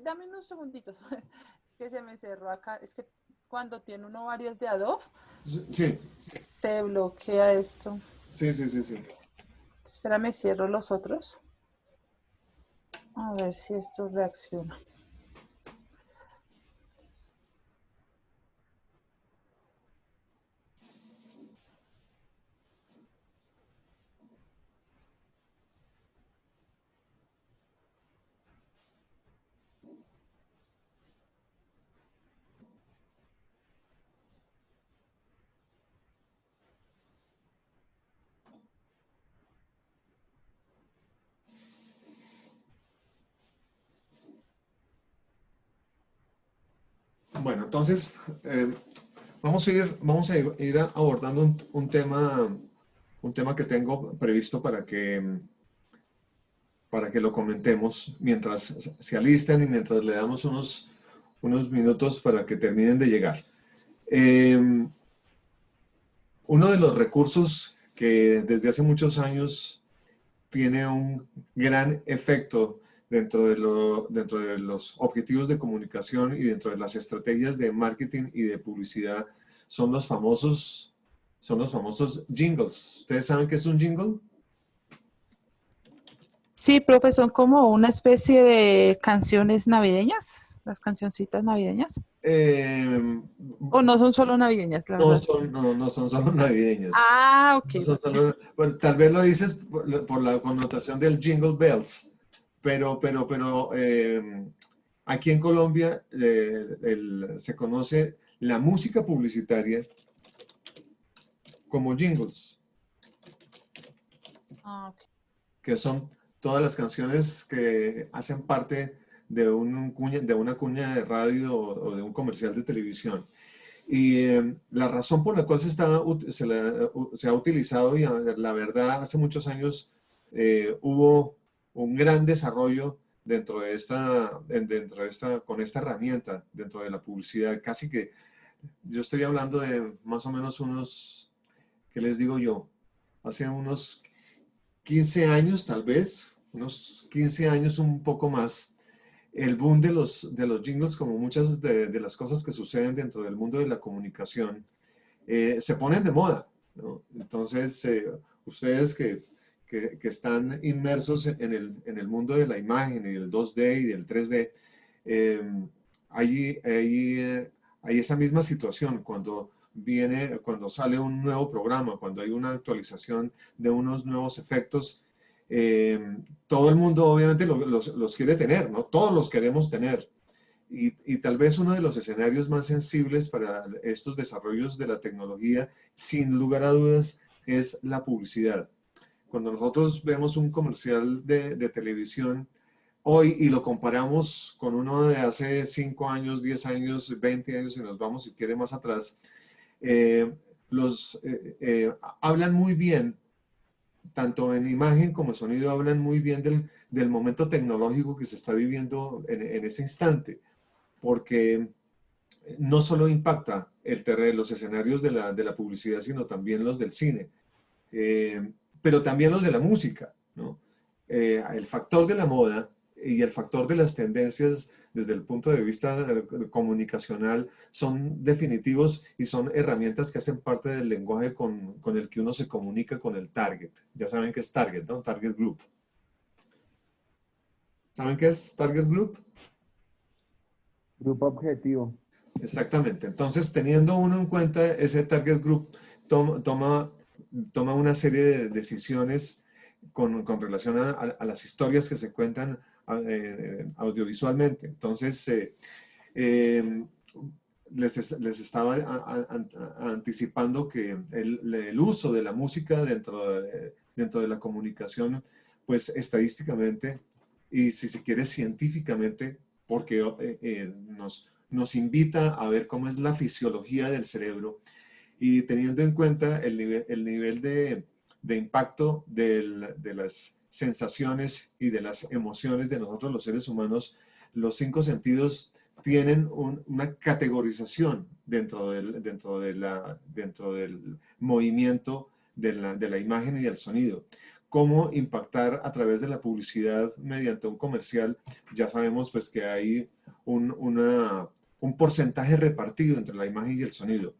Dame unos segunditos. Es que se me cerró acá. Es que cuando tiene uno varios de Adobe, Sí, se bloquea esto. sí, sí, sí, sí. Espérame, cierro los otros. A ver si esto reacciona. Bueno, entonces vamos a ir abordando un tema que tengo previsto para que lo comentemos mientras se alistan y mientras le damos unos minutos para que terminen de llegar. Eh, Uno de los recursos que desde hace muchos años tiene un gran efecto dentro de los objetivos de comunicación y dentro de las estrategias de marketing y de publicidad son los famosos jingles. ¿Ustedes saben qué es un jingle? Sí, profe, son como una especie de canciones navideñas, las cancioncitas navideñas. Eh, O no son solo navideñas, la verdad. no son solo navideñas. Ah, ok. No son solo, bueno, tal vez lo dices por la connotación del Jingle Bells, pero aquí en Colombia se conoce la música publicitaria como jingles, Ah, ok. que son todas las canciones que hacen parte de una cuña de radio o de un comercial de televisión. Y la razón por la cual se ha utilizado, y la verdad, hace muchos años hubo un gran desarrollo con esta herramienta, dentro de la publicidad. Casi que yo estoy hablando de más o menos ¿qué les digo yo? Hace unos 15 años, tal vez, unos 15 años, un poco más, el boom de los jingles, como muchas de las cosas que suceden dentro del mundo de la comunicación, se ponen de moda, ¿no? Entonces, ustedes que están inmersos en el mundo de la imagen y del 2D y del 3D, eh, hay esa misma situación cuando sale un nuevo programa, cuando hay una actualización de unos nuevos efectos. eh, Todo el mundo obviamente los quiere tener, ¿no? Todos los queremos tener. Y tal vez uno de los escenarios más sensibles para estos desarrollos de la tecnología, sin lugar a dudas, es la publicidad. Cuando nosotros vemos un comercial de televisión hoy y lo comparamos con uno de hace 5 años, 10 años, 20 años, y nos vamos, si quiere, más atrás, eh, hablan muy bien, tanto en imagen como en sonido, hablan muy bien del momento tecnológico que se está viviendo en ese instante, porque no solo impacta los escenarios de la publicidad, sino también los del cine, pero también los de la música, ¿no? El factor de la moda y el factor de las tendencias desde el punto de vista comunicacional son definitivos y son herramientas que hacen parte del lenguaje con el que uno se comunica con el target. Ya saben qué es target, ¿no? Target group. ¿Saben qué es target group? Grupo objetivo. Exactamente. Entonces, teniendo uno en cuenta ese target group, toma una serie de decisiones con relación a las historias que se cuentan audiovisualmente. Entonces, eh, les estaba anticipando que el uso de la música dentro de la comunicación, pues estadísticamente y si se quiere científicamente, porque nos invita a ver cómo es la fisiología del cerebro y teniendo en cuenta el nivel de impacto de las sensaciones y de las emociones de nosotros los seres humanos, los 5 sentidos tienen una categorización dentro del movimiento de la imagen y del sonido. cómo impactar a través de la publicidad mediante un comercial. Ya sabemos pues que hay un porcentaje repartido entre la imagen y el sonido.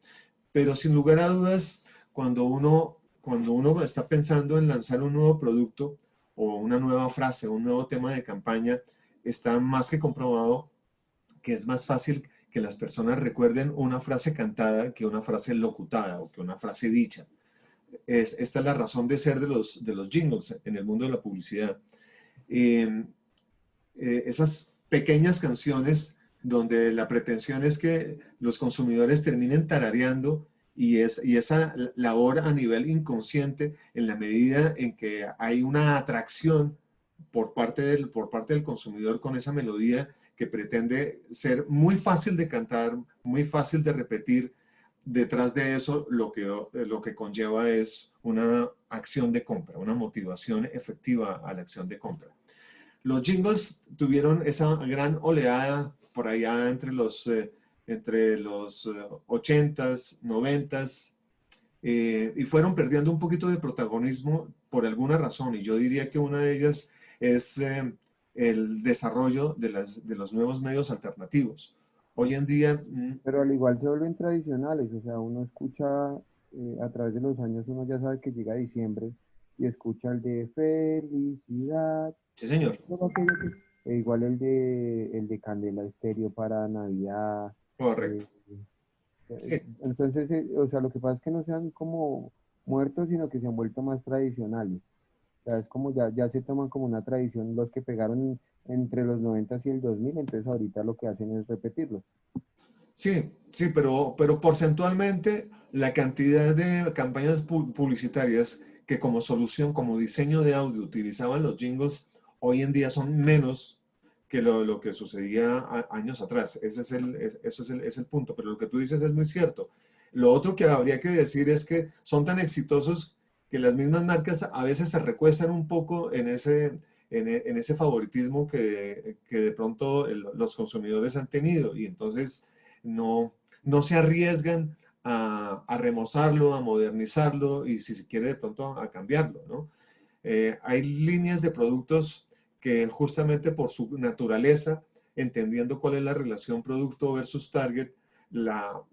Pero sin lugar a dudas, cuando uno está pensando en lanzar un nuevo producto o una nueva frase, un nuevo tema de campaña, está más que comprobado que es más fácil que las personas recuerden una frase cantada que una frase locutada o que una frase dicha. Esta es la razón de ser de los jingles en el mundo de la publicidad. Esas pequeñas canciones donde la pretensión es que los consumidores terminen tarareando y esa labor a nivel inconsciente en la medida en que hay una atracción por parte del consumidor con esa melodía que pretende ser muy fácil de cantar, muy fácil de repetir. Detrás de eso lo que conlleva es una acción de compra, una motivación efectiva a la acción de compra. Los jingles tuvieron esa gran oleada por allá entre los 80s, 90s, y fueron perdiendo un poquito de protagonismo por alguna razón, y yo diría que una de ellas es el desarrollo de los nuevos medios alternativos. Hoy en día, Pero al igual se vuelven tradicionales, o sea, uno escucha a través de los años, uno ya sabe que llega diciembre y escucha el de felicidad, sí señor, todo aquello e igual el de Candela Estéreo para Navidad. correcto. eh, Sí, entonces, o sea, lo que pasa es que no sean como muertos, sino que se han vuelto más tradicionales. O sea, es como ya se toman como una tradición los que pegaron entre los 90 y el 2000, entonces ahorita lo que hacen es repetirlo. sí, sí, pero porcentualmente la cantidad de campañas publicitarias que como solución, como diseño de audio utilizaban los jingles, hoy en día son menos que lo que sucedía años atrás. Ese es el punto, pero lo que tú dices es muy cierto. Lo otro que habría que decir es que son tan exitosos que las mismas marcas a veces se recuestan un poco en ese favoritismo que de pronto los consumidores han tenido y entonces no se arriesgan a remozarlo, a modernizarlo y si se quiere de pronto a cambiarlo, ¿no? Hay líneas de productos que justamente por su naturaleza, entendiendo cuál es la relación producto versus target, la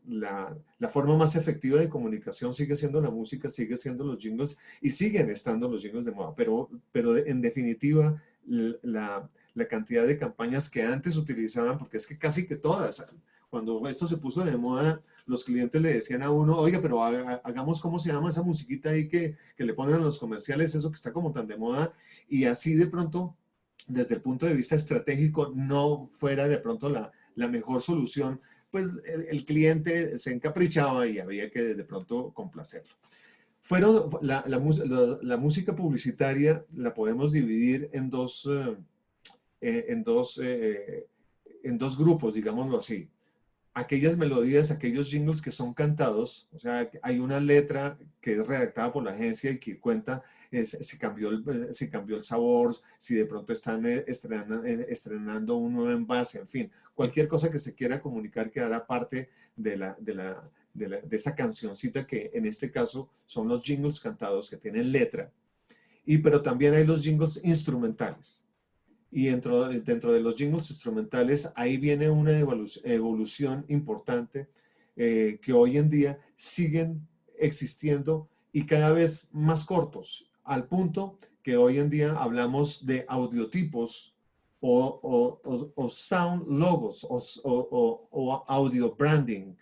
forma más efectiva de comunicación sigue siendo la música, sigue siendo los jingles y siguen estando los jingles de moda, pero en definitiva la cantidad de campañas que antes utilizaban, porque es que casi que todas, cuando esto se puso de moda, los clientes le decían a uno, oiga, pero hagamos cómo se llama esa musiquita ahí que le ponen a los comerciales, eso que está como tan de moda, y así de pronto, desde el punto de vista estratégico, no fuera de pronto la mejor solución, pues el cliente se encaprichaba y había que de pronto complacerlo. La música publicitaria la podemos dividir en dos, en dos grupos, digámoslo así. Aquellas melodías, aquellos jingles que son cantados, o sea, hay una letra que es redactada por la agencia y que cuenta si cambió el sabor, si de pronto están estrenando un nuevo envase, en fin, cualquier cosa que se quiera comunicar que hará parte de esa cancioncita que en este caso son los jingles cantados que tienen letra, pero también hay los jingles instrumentales. Y dentro de los jingles instrumentales, ahí viene una evolución importante que hoy en día siguen existiendo y cada vez más cortos, al punto que hoy en día hablamos de audiotipos o sound logos o audio branding,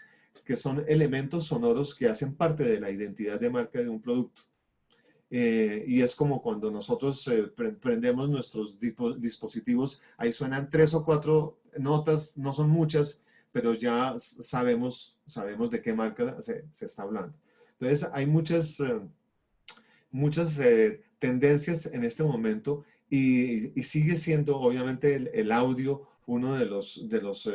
que son elementos sonoros que hacen parte de la identidad de marca de un producto. Y es como cuando nosotros prendemos nuestros dispositivos, ahí suenan 3 o 4 notas, no son muchas, pero ya sabemos de qué marca se está hablando. Entonces hay muchas tendencias en este momento y sigue siendo obviamente el audio uno de los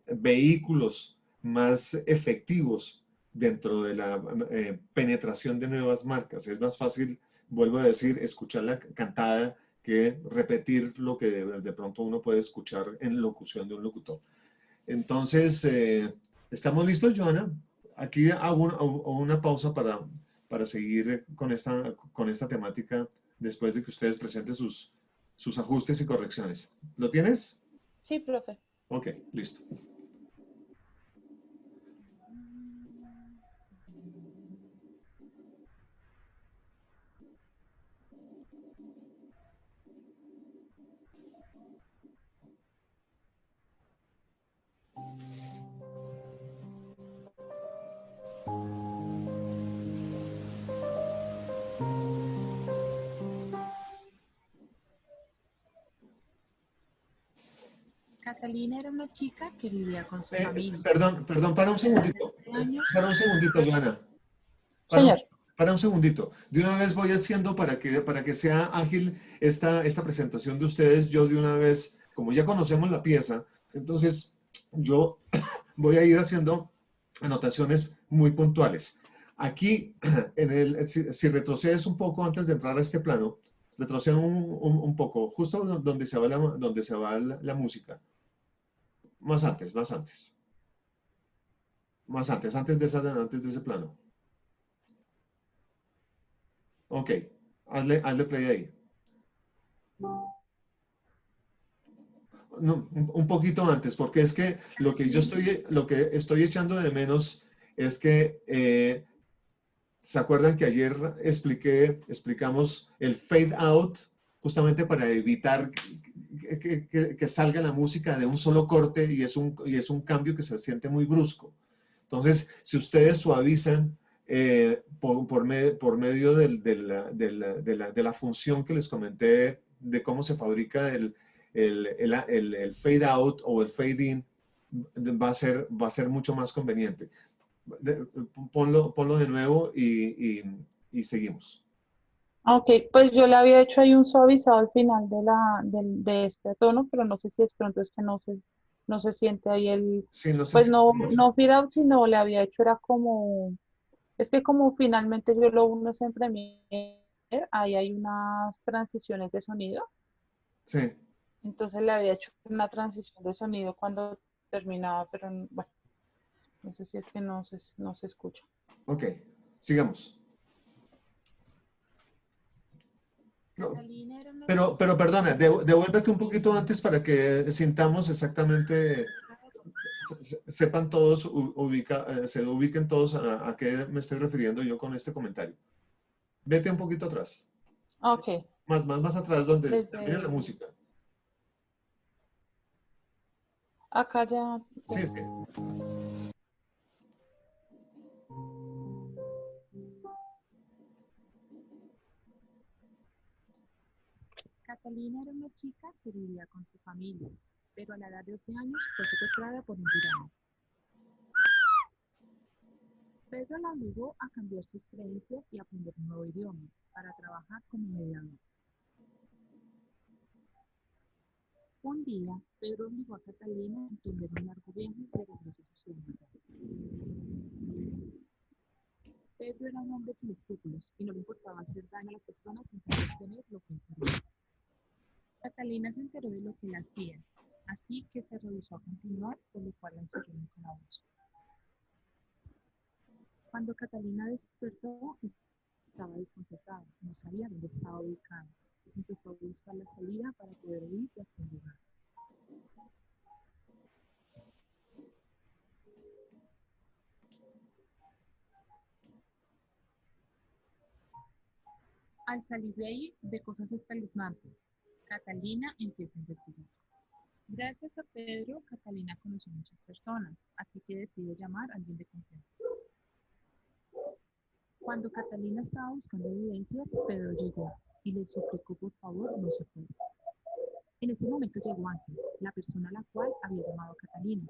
vehículos más efectivos dentro de la penetración de nuevas marcas. Es más fácil, vuelvo a decir, escucharla cantada que repetir lo que de pronto uno puede escuchar en locución de un locutor. Entonces, ¿estamos listos, Joana? Aquí hago una pausa para seguir con esta temática después de que ustedes presenten sus ajustes y correcciones. ¿Lo tienes? Sí, profe. Ok, listo. Catalina era una chica que vivía con su familia. Perdón, para un segundito. Para un segundito, Joana. Señor. Para un segundito. De una vez voy haciendo para que sea ágil esta presentación de ustedes. Yo de una vez, como ya conocemos la pieza, entonces yo voy a ir haciendo anotaciones muy puntuales. Aquí, si retrocedes un poco antes de entrar a este plano, retrocede un poco, justo donde se va la música. Más antes. Más antes de ese plano. Ok, hazle play ahí. No, un poquito antes, porque es que lo que estoy echando de menos es que, ¿se acuerdan que ayer explicamos el fade out justamente para evitar que salga la música de un solo corte y es un cambio que se siente muy brusco? Entonces, si ustedes suavizan por medio de la función que les comenté de cómo se fabrica el fade out o el fade in, va a ser mucho más conveniente. Ponlo de nuevo y seguimos. Ok, pues yo le había hecho ahí un suavizado al final de este tono, pero no sé si es pronto es que no se siente ahí Sí, no sé pues si... no fade out, sino le había hecho era como, es que como finalmente yo lo uno es en Premiere, ahí hay unas transiciones de sonido, Sí, entonces le había hecho una transición de sonido cuando terminaba, pero bueno, no sé si es que no se escucha. ok, sigamos. No, Catalina era una pero chica perdona, que vivía con su devuélvete un familia. poquito antes para que sintamos exactamente, sepan todos, se ubiquen todos a qué me estoy refiriendo yo con este comentario. Vete un poquito atrás, Ok, más atrás donde termina la desde música. acá ya, Sí, sí. Catalina era una chica que vivía con su familia, pero a la edad de 12 años fue secuestrada por un tirano. Pedro la obligó a cambiar sus creencias y aprender un nuevo idioma para trabajar como mediador. Un día, Pedro obligó a Catalina a emprender un largo viaje de regreso a su ciudad. Pedro era un hombre sin escrúpulos y no le importaba hacer daño a las personas con tal de obtener lo que él quería. Catalina se enteró de lo que él hacía, así que se rehusó a continuar, por lo cual la encerró en un calabozo. Cuando Catalina despertó, estaba desconcertada, no sabía dónde estaba ubicada. Empezó a buscar la salida para poder huir de aquel lugar. Al salir de ahí, ve cosas espeluznantes. Catalina empieza a investigar. Gracias a Pedro, Catalina conoció a muchas personas, así que decide llamar a alguien de confianza. Cuando Catalina estaba buscando evidencias, Pedro llegó y le suplicó por favor no se fuera. En ese momento llegó Ángel, la persona a la cual había llamado a Catalina.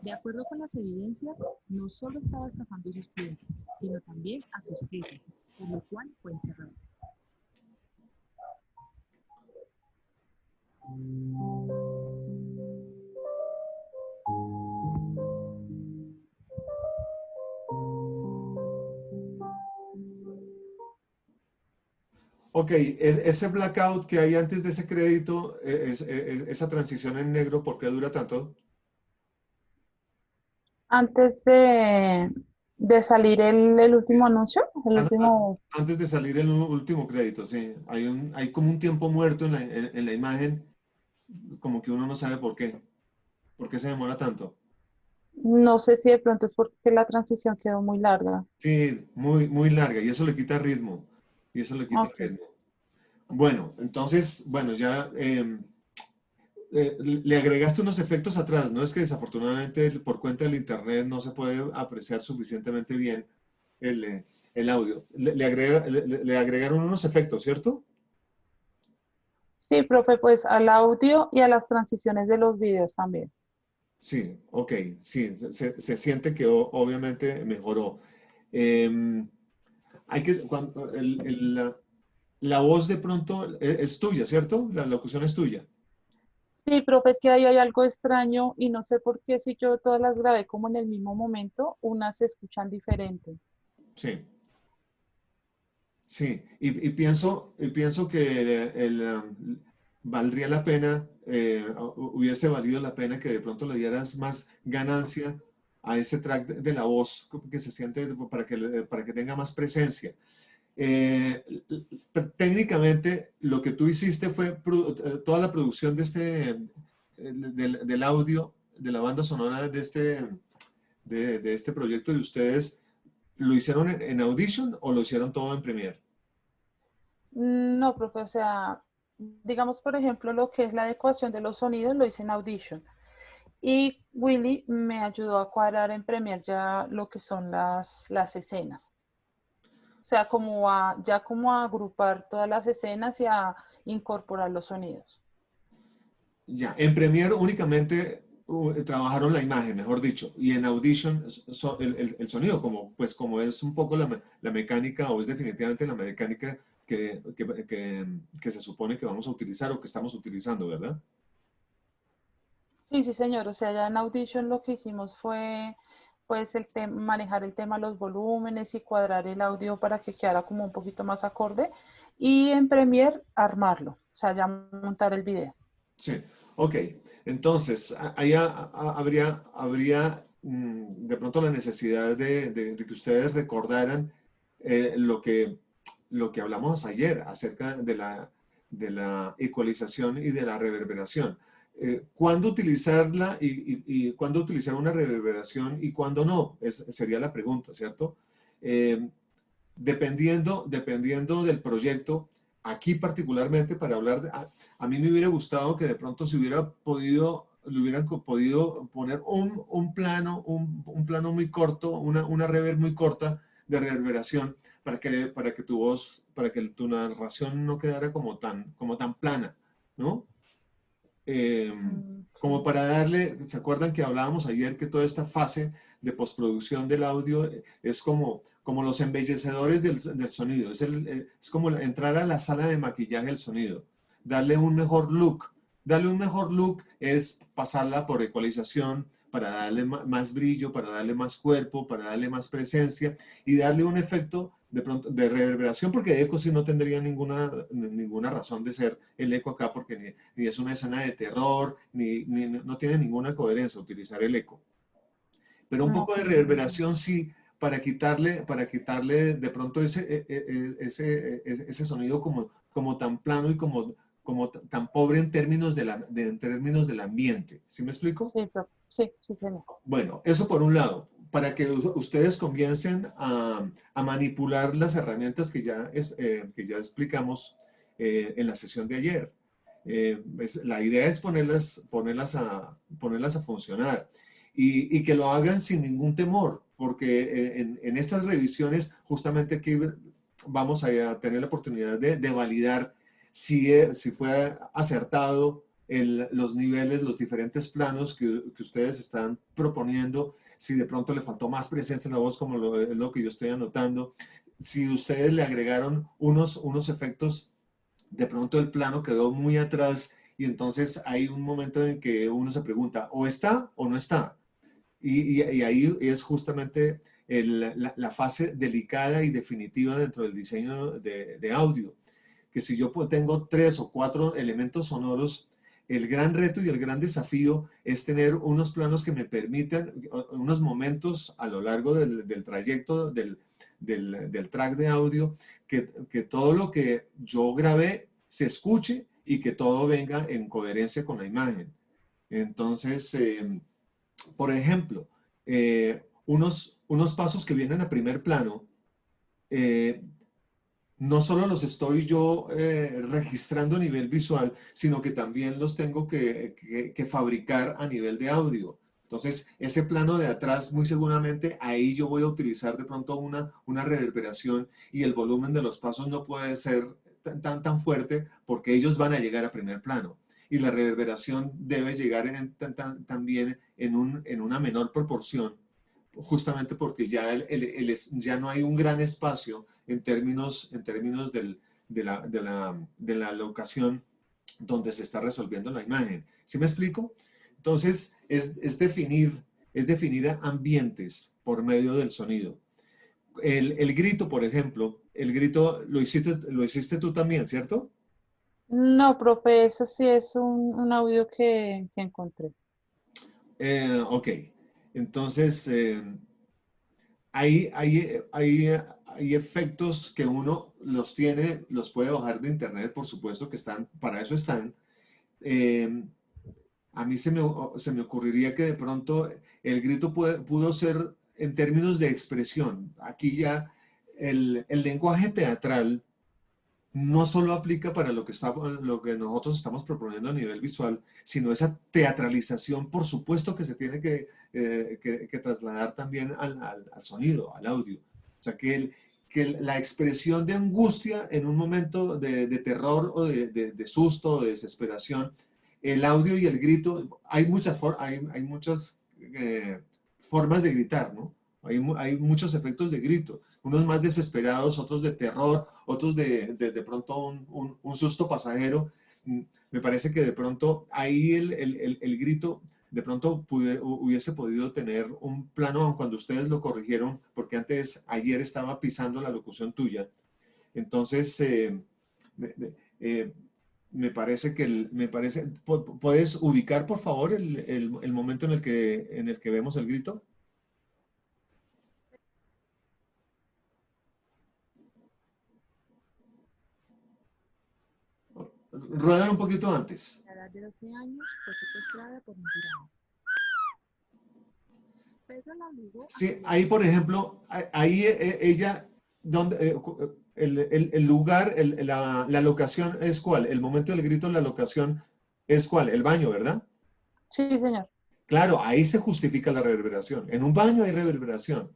De acuerdo con las evidencias, no solo estaba estafando a sus clientes, sino también a sus jefes, por lo cual fue encerrado. Ok, ese blackout que hay antes de ese crédito, esa transición en negro, ¿por qué dura tanto? antes de, De salir el último anuncio, el An- an- último, Antes de salir el último crédito, sí. Hay como un tiempo muerto en la imagen, como que uno no sabe por qué. ¿Por qué se demora tanto? no sé si de pronto es porque la transición quedó muy larga. Sí, muy, muy larga y eso le quita ritmo. Y eso le quita Ok. ritmo. Bueno, entonces, bueno, ya le agregaste unos efectos atrás, ¿no? Es que desafortunadamente por cuenta del internet no se puede apreciar suficientemente bien el audio. Le agregaron unos efectos, ¿cierto? Sí, profe, pues al audio y a las transiciones de los videos también. Sí, ok, sí, se siente que obviamente mejoró. Em, la voz de pronto es tuya, ¿cierto? La locución es tuya. Sí, profe, es que ahí hay algo extraño y no sé por qué si yo todas las grabé como en el mismo momento, unas se escuchan diferente. Sí, sí. Y pienso que valdría la pena, hubiese valido la pena que de pronto le dieras más ganancia a ese track de la voz que se siente para que tenga más presencia. Eh, Técnicamente, lo que tú hiciste fue toda la producción del audio, de la banda sonora de este proyecto de ustedes, ¿lo hicieron en Audition o lo hicieron todo en Premiere? No, profe, o sea, digamos, por ejemplo, lo que es la adecuación de los sonidos lo hice en Audition. Y Willy me ayudó a cuadrar en Premiere ya lo que son las escenas. O sea, ya como a agrupar todas las escenas y a incorporar los sonidos. Ya, en Premiere únicamente trabajaron la imagen, mejor dicho, y en Audition el sonido, como es un poco la mecánica, o es definitivamente la mecánica que se supone que vamos a utilizar o que estamos utilizando, ¿verdad? Sí, sí, señor. O sea, ya en Audition lo que hicimos fue pues manejar el tema de los volúmenes y cuadrar el audio para que quedara como un poquito más acorde y en Premiere armarlo, o sea, ya montar el video. Sí, ok. Entonces, ahí habría de pronto la necesidad de que ustedes recordaran lo que hablamos ayer acerca de la ecualización y de la reverberación. ¿Cuándo utilizarla y cuándo utilizar una reverberación y cuándo no? Sería la pregunta, ¿cierto? Eh, dependiendo del proyecto, aquí particularmente para hablar a mí me hubiera gustado que de pronto se hubiera podido, le hubieran podido poner un plano muy corto, una reverb muy corta de reverberación para que tu voz, para que tu narración no quedara como tan plana, ¿no? eh, como Ok. para darle, ¿se acuerdan que hablábamos ayer que toda esta fase de postproducción del audio es como los embellecedores del sonido? Es como entrar a la sala de maquillaje del sonido, darle un mejor look. Darle un mejor look es pasarla por ecualización para darle más brillo, para darle más cuerpo, para darle más presencia y darle un efecto de pronto de reverberación, porque eco sí no tendría ninguna razón de ser el eco acá, porque ni es una escena de terror, no tiene ninguna coherencia utilizar el eco. Pero un poco Ok, de entiendo. reverberación sí, para quitarle de pronto ese sonido como tan plano y como tan pobre en términos del ambiente. ¿Sí me explico? Sí, sí, sí, señor. Bueno, eso por un lado, para que ustedes comiencen a manipular las herramientas que ya explicamos en la sesión de ayer. La idea es ponerlas a funcionar y que lo hagan sin ningún temor, porque en estas revisiones justamente aquí vamos a tener la oportunidad de validar si fue acertado los niveles, los diferentes planos que ustedes están proponiendo, si de pronto le faltó más presencia en la voz, como es lo que yo estoy anotando, si ustedes le agregaron unos efectos, de pronto el plano quedó muy atrás y entonces hay un momento en que uno se pregunta, o está o no está. Y ahí es justamente la fase delicada y definitiva dentro del diseño de audio, que si yo tengo 3 o 4 elementos sonoros el gran reto y el gran desafío es tener unos planos que me permitan, unos momentos a lo largo del trayecto del track de audio, que todo lo que yo grabé se escuche y que todo venga en coherencia con la imagen. Entonces, por ejemplo, unos pasos que vienen a primer plano, no solo los estoy yo registrando a nivel visual, sino que también los tengo que fabricar a nivel de audio. Entonces, ese plano de atrás, muy seguramente, ahí yo voy a utilizar de pronto una reverberación y el volumen de los pasos no puede ser tan fuerte porque ellos van a llegar a primer plano. Y la reverberación debe llegar también en una menor proporción, justamente porque ya no hay un gran espacio en términos de la locación donde se está resolviendo la imagen. ¿Sí me explico? Entonces, es definir ambientes por medio del sonido. El grito, por ejemplo, el grito lo hiciste tú también, ¿cierto? No, profe, eso sí es un audio que encontré. Ok, entonces hay efectos que uno los tiene, los puede bajar de internet, por supuesto que están, para eso están. Eh, a mí se me ocurriría que de pronto el grito pudo ser en términos de expresión. Aquí ya el lenguaje teatral no solo aplica para lo que nosotros estamos proponiendo a nivel visual, sino esa teatralización, por supuesto que se tiene que trasladar también al sonido, al audio. O sea, que la expresión de angustia en un momento de terror o de susto o de desesperación, el audio y el grito, hay muchas formas de gritar, ¿no? Hay muchos efectos de grito, unos más desesperados, otros de terror, otros de pronto un susto pasajero. Me parece que de pronto ahí el grito de pronto hubiese podido tener un plano, aun cuando ustedes lo corrigieron, porque ayer estaba pisando la locución tuya. Entonces, eh, ¿puedes ubicar por favor el momento en el que vemos el grito? Ruedan un poquito antes. A la edad de 12 años fue secuestrada por un tirano. Pedro la obligó a Sí, ahí por ejemplo, ahí ella, el lugar, la locación es cuál, el momento del grito, la locación es cuál, el baño, ¿verdad? Sí, señor. Claro, ahí se justifica la reverberación. En un baño hay reverberación.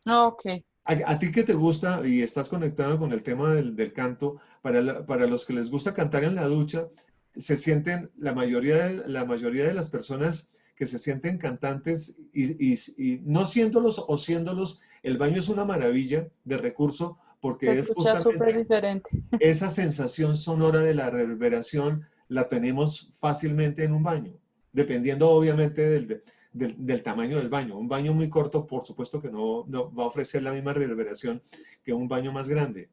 Ok. A ti que te gusta y estás conectado con el tema del canto, para los que les gusta cantar en la ducha, se sienten, la mayoría de las personas que se sienten cantantes y no siéndolos o siéndolos, el baño es una maravilla de recurso Se porque es escucha súper justamente diferente. esa sensación sonora de la reverberación la tenemos fácilmente en un baño, dependiendo obviamente del tamaño del baño. Un baño muy corto, por supuesto que no va a ofrecer la misma reverberación que un baño más grande.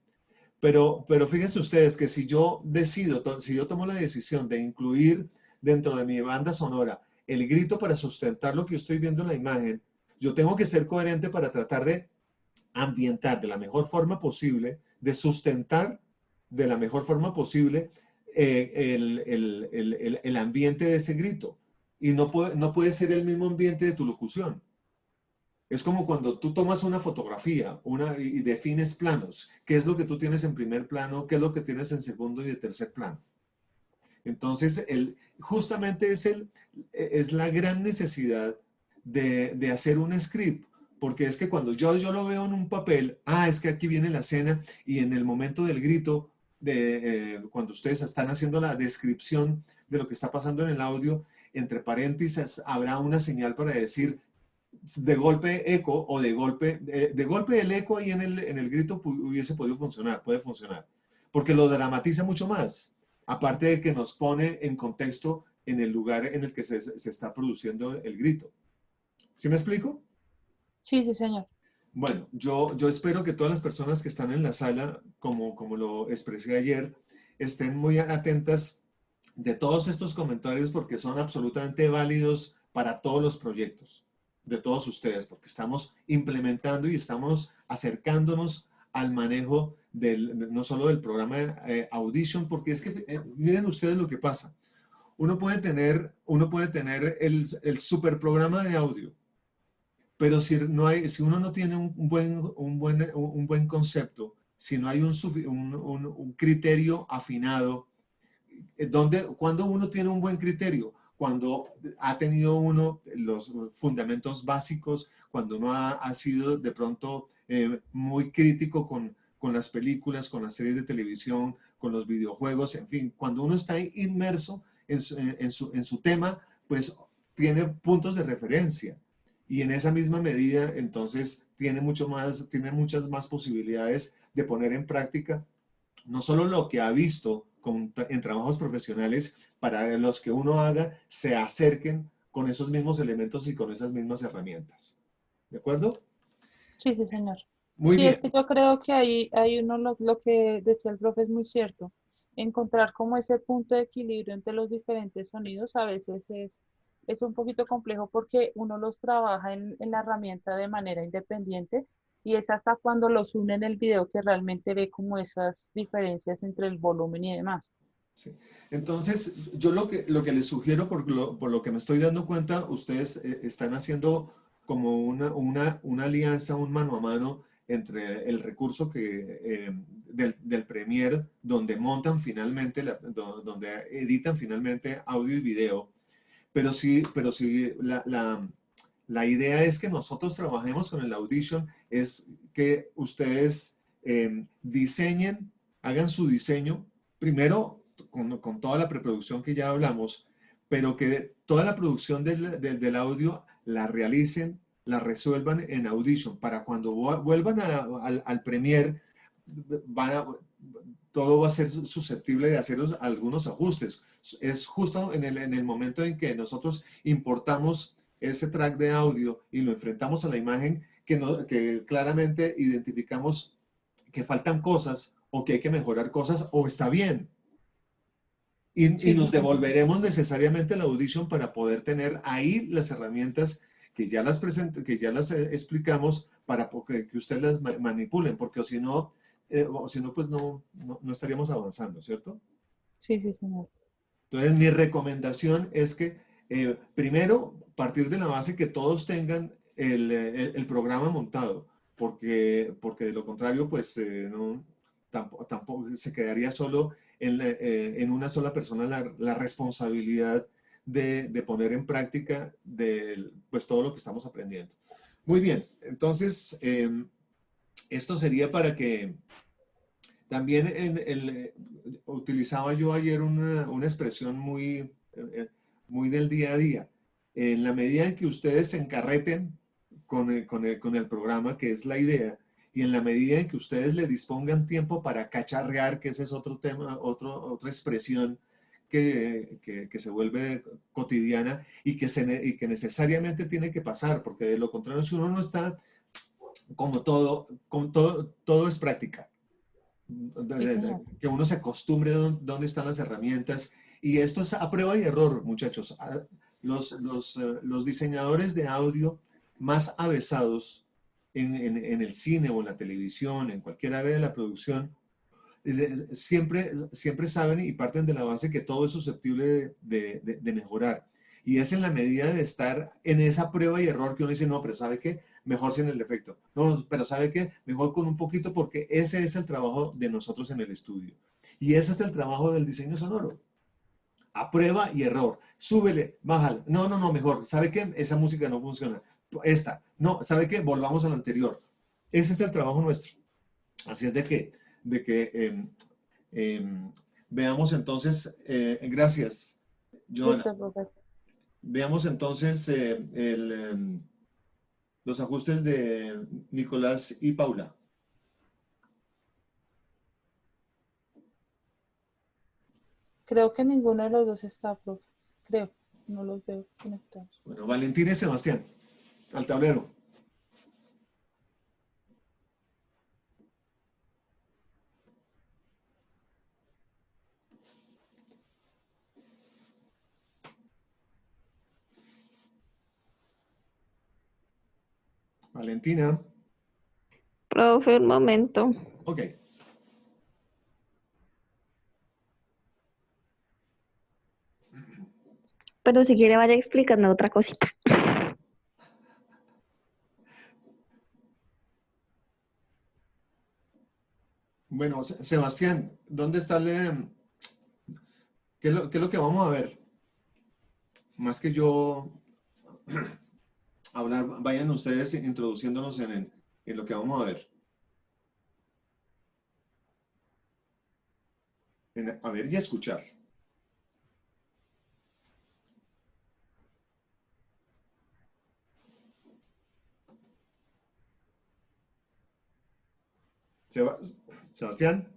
Pero fíjense ustedes que si yo si yo tomo la decisión de incluir dentro de mi banda sonora el grito para sustentar lo que yo estoy viendo en la imagen, yo tengo que ser coherente para tratar de ambientar de la mejor forma posible, de sustentar de la mejor forma posible el ambiente de ese grito. Y no puede ser el mismo ambiente de tu locución. Es como cuando tú tomas una fotografía y defines planos. ¿Qué es lo que tú tienes en primer plano? ¿Qué es lo que tienes en segundo y de tercer plano? Entonces, justamente es la gran necesidad de hacer un script, porque es que cuando yo lo veo en un papel, es que aquí viene la escena y en el momento del grito, cuando ustedes están haciendo la descripción de lo que está pasando en el audio, entre paréntesis habrá una señal para decir de golpe eco o de golpe el eco ahí en el grito hubiese podido funcionar, puede funcionar, porque lo dramatiza mucho más. Aparte de que nos pone en contexto en el lugar en el que se está produciendo el grito. ¿Sí me explico? Sí, sí, señor. Bueno, yo espero que todas las personas que están en la sala, como lo expresé ayer, estén muy atentas de todos estos comentarios porque son absolutamente válidos para todos los proyectos de todos ustedes, porque estamos implementando y estamos acercándonos al manejo no solo del programa Audition, porque es que miren ustedes lo que pasa. Uno puede tener el super programa de audio, pero si uno no tiene un buen concepto, si no hay un criterio afinado, cuando uno tiene un buen criterio, cuando ha tenido uno los fundamentos básicos, cuando uno ha sido de pronto muy crítico con las películas, con las series de televisión, con los videojuegos, en fin, cuando uno está inmerso en su tema, pues tiene puntos de referencia. Y en esa misma medida, entonces, tiene muchas más posibilidades de poner en práctica no solo lo que ha visto en trabajos profesionales, para los que uno haga, se acerquen con esos mismos elementos y con esas mismas herramientas. ¿De acuerdo? Sí, sí, señor. Muy Sí, bien. es que yo creo que ahí uno lo que decía el profe es muy cierto. Encontrar como ese punto de equilibrio entre los diferentes sonidos a veces es un poquito complejo porque uno los trabaja en la herramienta de manera independiente y es hasta cuando los une en el video que realmente ve como esas diferencias entre el volumen y demás. Sí. Entonces, yo lo que les sugiero, por lo que me estoy dando cuenta, ustedes están haciendo como una alianza, un mano a mano entre el recurso del Premiere, donde montan finalmente, donde editan finalmente audio y video, pero sí la idea es que nosotros trabajemos con el Audition, es que ustedes diseñen, hagan su diseño, primero con toda la preproducción que ya hablamos, pero que toda la producción del audio la realicen, la resuelvan en Audition, para cuando vuelvan al Premiere, van a, todo va a ser susceptible de hacer algunos ajustes. Es justo en el momento en que nosotros importamos ese track de audio y lo enfrentamos a la imagen que claramente identificamos que faltan cosas o que hay que mejorar cosas o está bien. Y Sí, sí, nos señor. devolveremos necesariamente la audition para poder tener ahí las herramientas que ya las explicamos para que ustedes las manipulen, porque o si no pues no estaríamos avanzando, ¿cierto? Sí, sí, señor. Entonces, mi recomendación es que primero partir de la base que todos tengan el programa montado, porque de lo contrario, pues tampoco se quedaría solo en una sola persona la responsabilidad de poner en práctica pues todo lo que estamos aprendiendo. Muy bien, entonces esto sería para que también utilizaba yo ayer una expresión muy del día a día. En la medida en que ustedes se encarreten con el programa, que es la idea, y en la medida en que ustedes le dispongan tiempo para cacharrear, que ese es otro tema, otra expresión que se vuelve cotidiana y que necesariamente tiene que pasar, porque de lo contrario, si uno no está todo es práctica, Sí, señor. que uno se acostumbre dónde están las herramientas. Y esto es a prueba y error, muchachos. Los diseñadores de audio más avesados en el cine o en la televisión, en cualquier área de la producción, siempre saben y parten de la base que todo es susceptible de mejorar. Y es en la medida de estar en esa prueba y error que uno dice, no, pero ¿sabe qué? Mejor sin el defecto. No, pero ¿sabe qué? Mejor con un poquito, porque ese es el trabajo de nosotros en el estudio. Y ese es el trabajo del diseño sonoro. A prueba y error. Súbele, bájale. No, mejor. ¿Sabe qué? Esa música no funciona. Esta. No, ¿sabe qué? Volvamos a lo anterior. Ese es el trabajo nuestro. Así es de que veamos entonces, gracias, Joana. Listo, profe. Veamos entonces los ajustes de Nicolás y Paula. Creo que ninguno de los dos está, profe. Creo. No los veo conectados. Bueno, Valentín y Sebastián, al tablero. Valentina. Profe, un momento. Ok. Pero si quiere vaya explicando otra cosita. Bueno, Sebastián, ¿dónde está el, qué es lo que vamos a ver? Más que yo hablar, vayan ustedes introduciéndonos en lo que vamos a ver. A ver y a escuchar. Sebastián.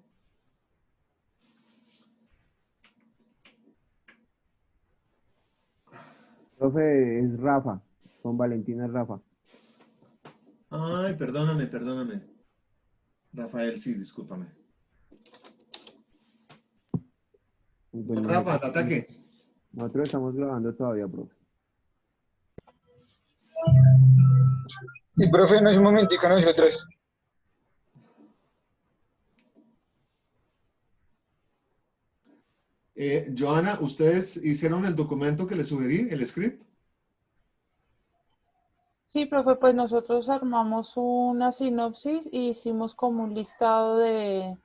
Profe, es Rafa, con Valentina es Rafa. Ay, perdóname, perdóname. Rafael, sí, discúlpame. Bueno, Rafa, al ataque. nosotros estamos grabando todavía, profe. Y profe, no es un momentico nosotros. Joana, ¿ustedes hicieron el documento que les sugerí, el script? Sí, profe, pues nosotros armamos una sinopsis y hicimos como un listado de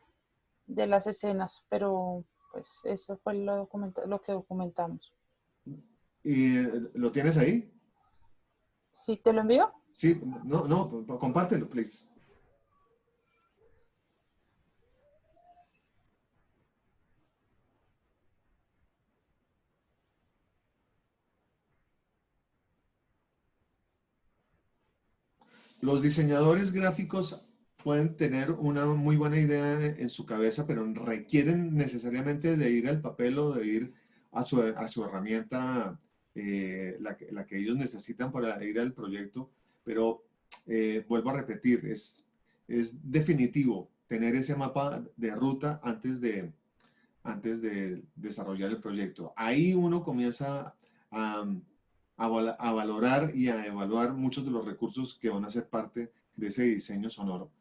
las escenas, pero pues eso fue lo que documentamos. ¿Y lo tienes ahí? ¿Sí te lo envío? Sí, no, compártelo, please. Los diseñadores gráficos pueden tener una muy buena idea en su cabeza, pero requieren necesariamente de ir al papel o de ir a su herramienta, la que ellos necesitan para ir al proyecto. Pero vuelvo a repetir, es definitivo tener ese mapa de ruta antes de desarrollar el proyecto. Ahí uno comienza a valorar y a evaluar muchos de los recursos que van a ser parte de ese diseño sonoro.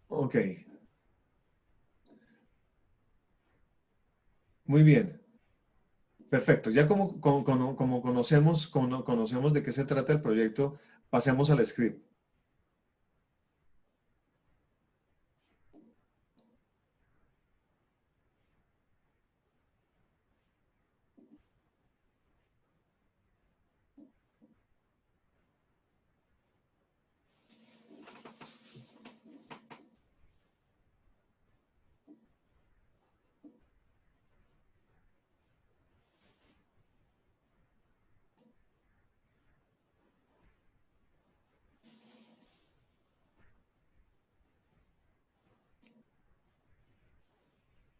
Ok. Muy bien. Perfecto. Ya como conocemos de qué se trata el proyecto, pasemos al script.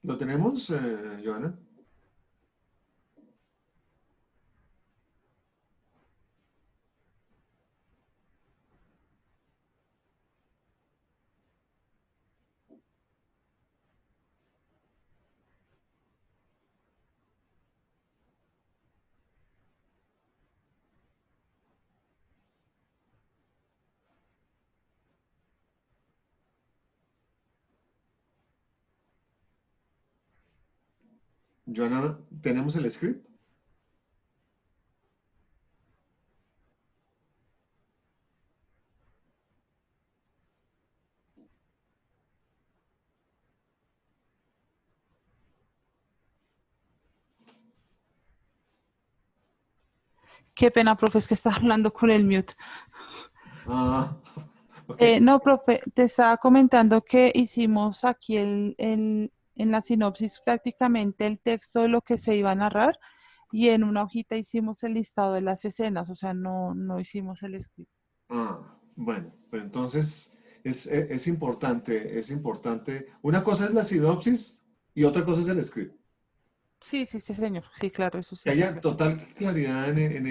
¿Lo tenemos, Joana? Joana, ¿tenemos el script? Qué pena, profe, es que estaba hablando con el mute. Ah, ok. No, profe, te estaba comentando que hicimos aquí en la sinopsis prácticamente el texto de lo que se iba a narrar y en una hojita hicimos el listado de las escenas, o sea, no hicimos el script. Ah, bueno, pues entonces es importante, es importante. Una cosa es la sinopsis y otra cosa es el script. Sí, sí, sí, señor. Sí, claro, eso sí Que está haya claro. total claridad en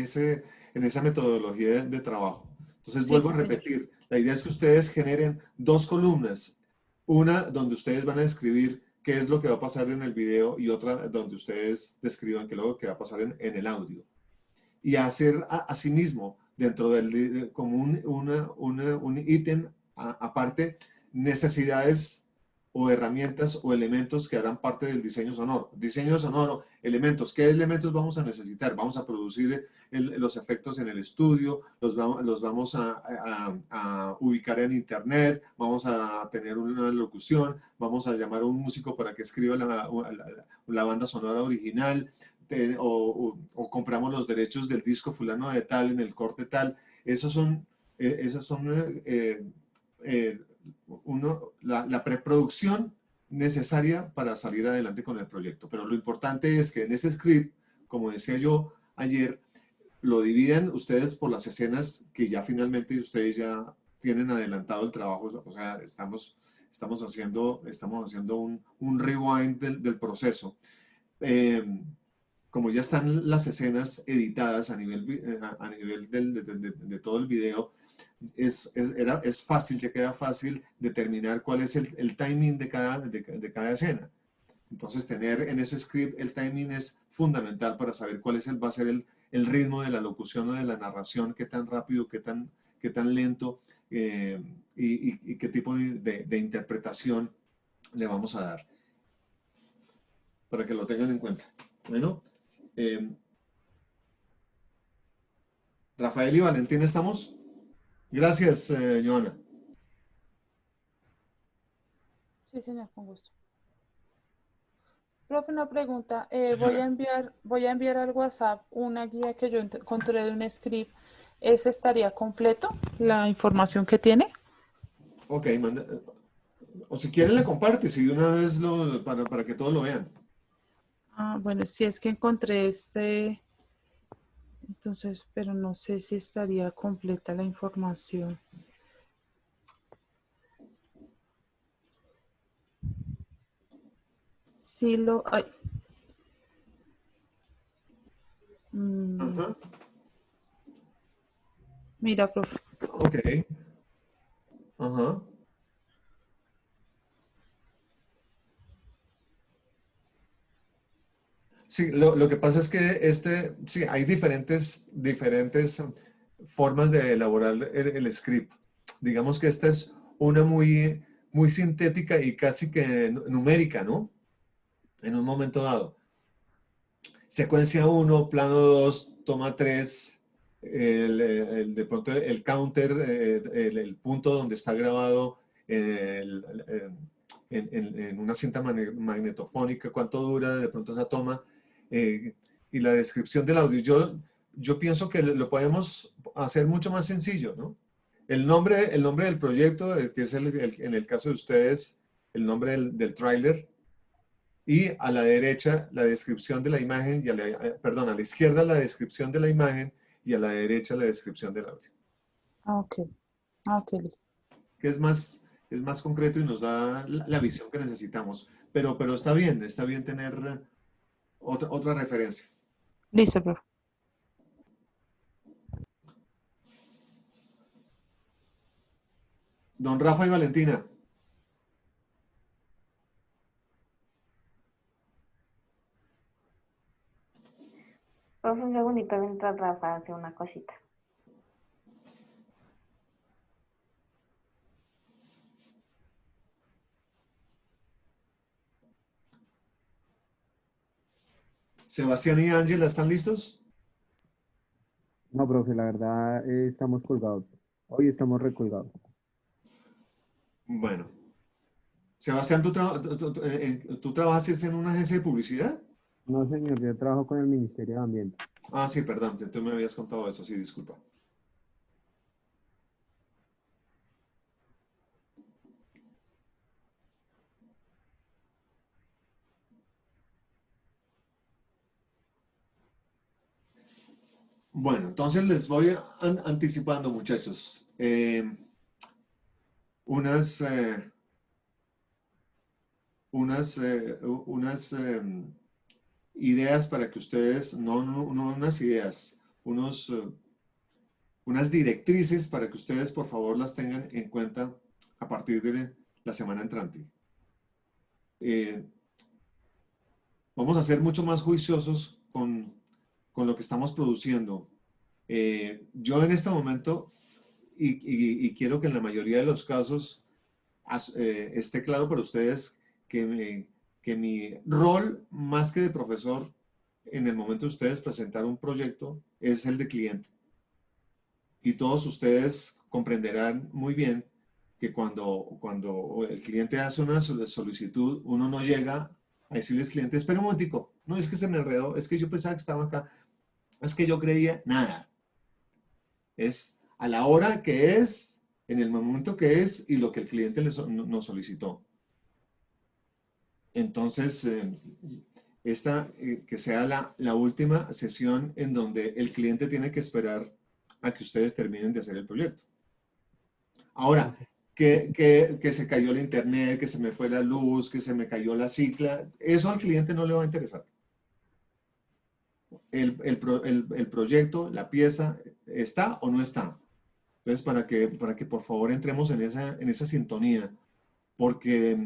esa metodología de trabajo. Entonces Sí, vuelvo sí, a señor. repetir, La idea es que ustedes generen dos columnas. Una donde ustedes van a describir qué es lo que va a pasar en el video y otra donde ustedes describan qué es lo que va a pasar en el audio. Y hacer asimismo, dentro del, como un ítem aparte, necesidades o herramientas o elementos que harán parte del diseño sonoro. Diseño sonoro, elementos. ¿Qué elementos vamos a necesitar? Vamos a producir los efectos en el estudio, los vamos a ubicar en internet, vamos a tener una locución, vamos a llamar a un músico para que escriba la banda sonora original, o compramos los derechos del disco fulano de tal en el corte tal. Esos son la preproducción necesaria para salir adelante con el proyecto. Pero lo importante es que en ese script, como decía yo ayer, lo dividen ustedes por las escenas que ya finalmente ustedes ya tienen adelantado el trabajo. O sea, estamos haciendo un rewind del proceso. Como ya están las escenas editadas a nivel de todo el video, es fácil, ya queda fácil determinar cuál es el timing de cada escena. Entonces, tener en ese script el timing es fundamental para saber cuál va a ser el ritmo de la locución o de la narración, qué tan rápido, qué tan lento, y qué tipo de interpretación le vamos a dar, para que lo tengan en cuenta. Bueno, Rafael y Valentín, ¿estamos? Gracias, Joana. Sí, señor, con gusto. Profe, una pregunta. Voy a enviar al WhatsApp una guía que yo encontré de un script. ¿Ese estaría completo, la información que tiene? Ok, o si quieren le compartes y de una vez para que todos lo vean. Ah, bueno, si es que encontré este, entonces, pero no sé si estaría completa la información. Sí lo hay. Ajá. Mira, profe. Ok. Ajá. Sí, lo que pasa es que sí, hay diferentes formas de elaborar el script. Digamos que esta es una muy sintética y casi que numérica, ¿no? En un momento dado. Secuencia 1, plano 2, toma 3, de pronto el counter, el punto donde está grabado en una cinta magnetofónica, cuánto dura de pronto esa toma, y la descripción del audio. Yo pienso que lo podemos hacer mucho más sencillo, ¿no? El nombre del proyecto, que es en el caso de ustedes, el nombre del tráiler, y a la derecha la descripción de la imagen, perdón, a la izquierda la descripción de la imagen y a la derecha la descripción del audio. Ah, ok. Ah, ok, listo. Que es más concreto y nos da la visión que necesitamos. Pero está bien tener otra referencia. Listo, profe. Don Rafa y Valentina. Profe, un segundito mientras Rafa hace una cosita. Sebastián y Ángela, ¿están listos? No, profe, la verdad estamos colgados. Hoy estamos recolgados. Bueno. Sebastián, ¿tú trabajas en una agencia de publicidad? No, señor, yo trabajo con el Ministerio de Ambiente. Ah, sí, perdón, tú me habías contado eso, sí, disculpa. Bueno, entonces les voy anticipando, muchachos. Unas ideas para que ustedes, no unas ideas, unas directrices para que ustedes por favor las tengan en cuenta a partir de la semana entrante. Vamos a ser mucho más juiciosos con lo que estamos produciendo. Yo en este momento, y quiero que en la mayoría de los casos esté claro para ustedes que mi rol, más que de profesor, en el momento de ustedes presentar un proyecto, es el de cliente. Y todos ustedes comprenderán muy bien que cuando el cliente hace una solicitud, uno no llega a decirle al cliente, espera un momentico, no, es que se me enredó, es que yo pensaba que estaba acá, es que yo creía, nada. Es a la hora que es, en el momento que es y lo que el cliente nos solicitó. Entonces, que sea la última sesión en donde el cliente tiene que esperar a que ustedes terminen de hacer el proyecto. Ahora, que se cayó el internet, que se me fue la luz, que se me cayó la cicla, eso al cliente no le va a interesar. El proyecto, la pieza, ¿está o no está? Entonces, para que por favor entremos en esa sintonía, porque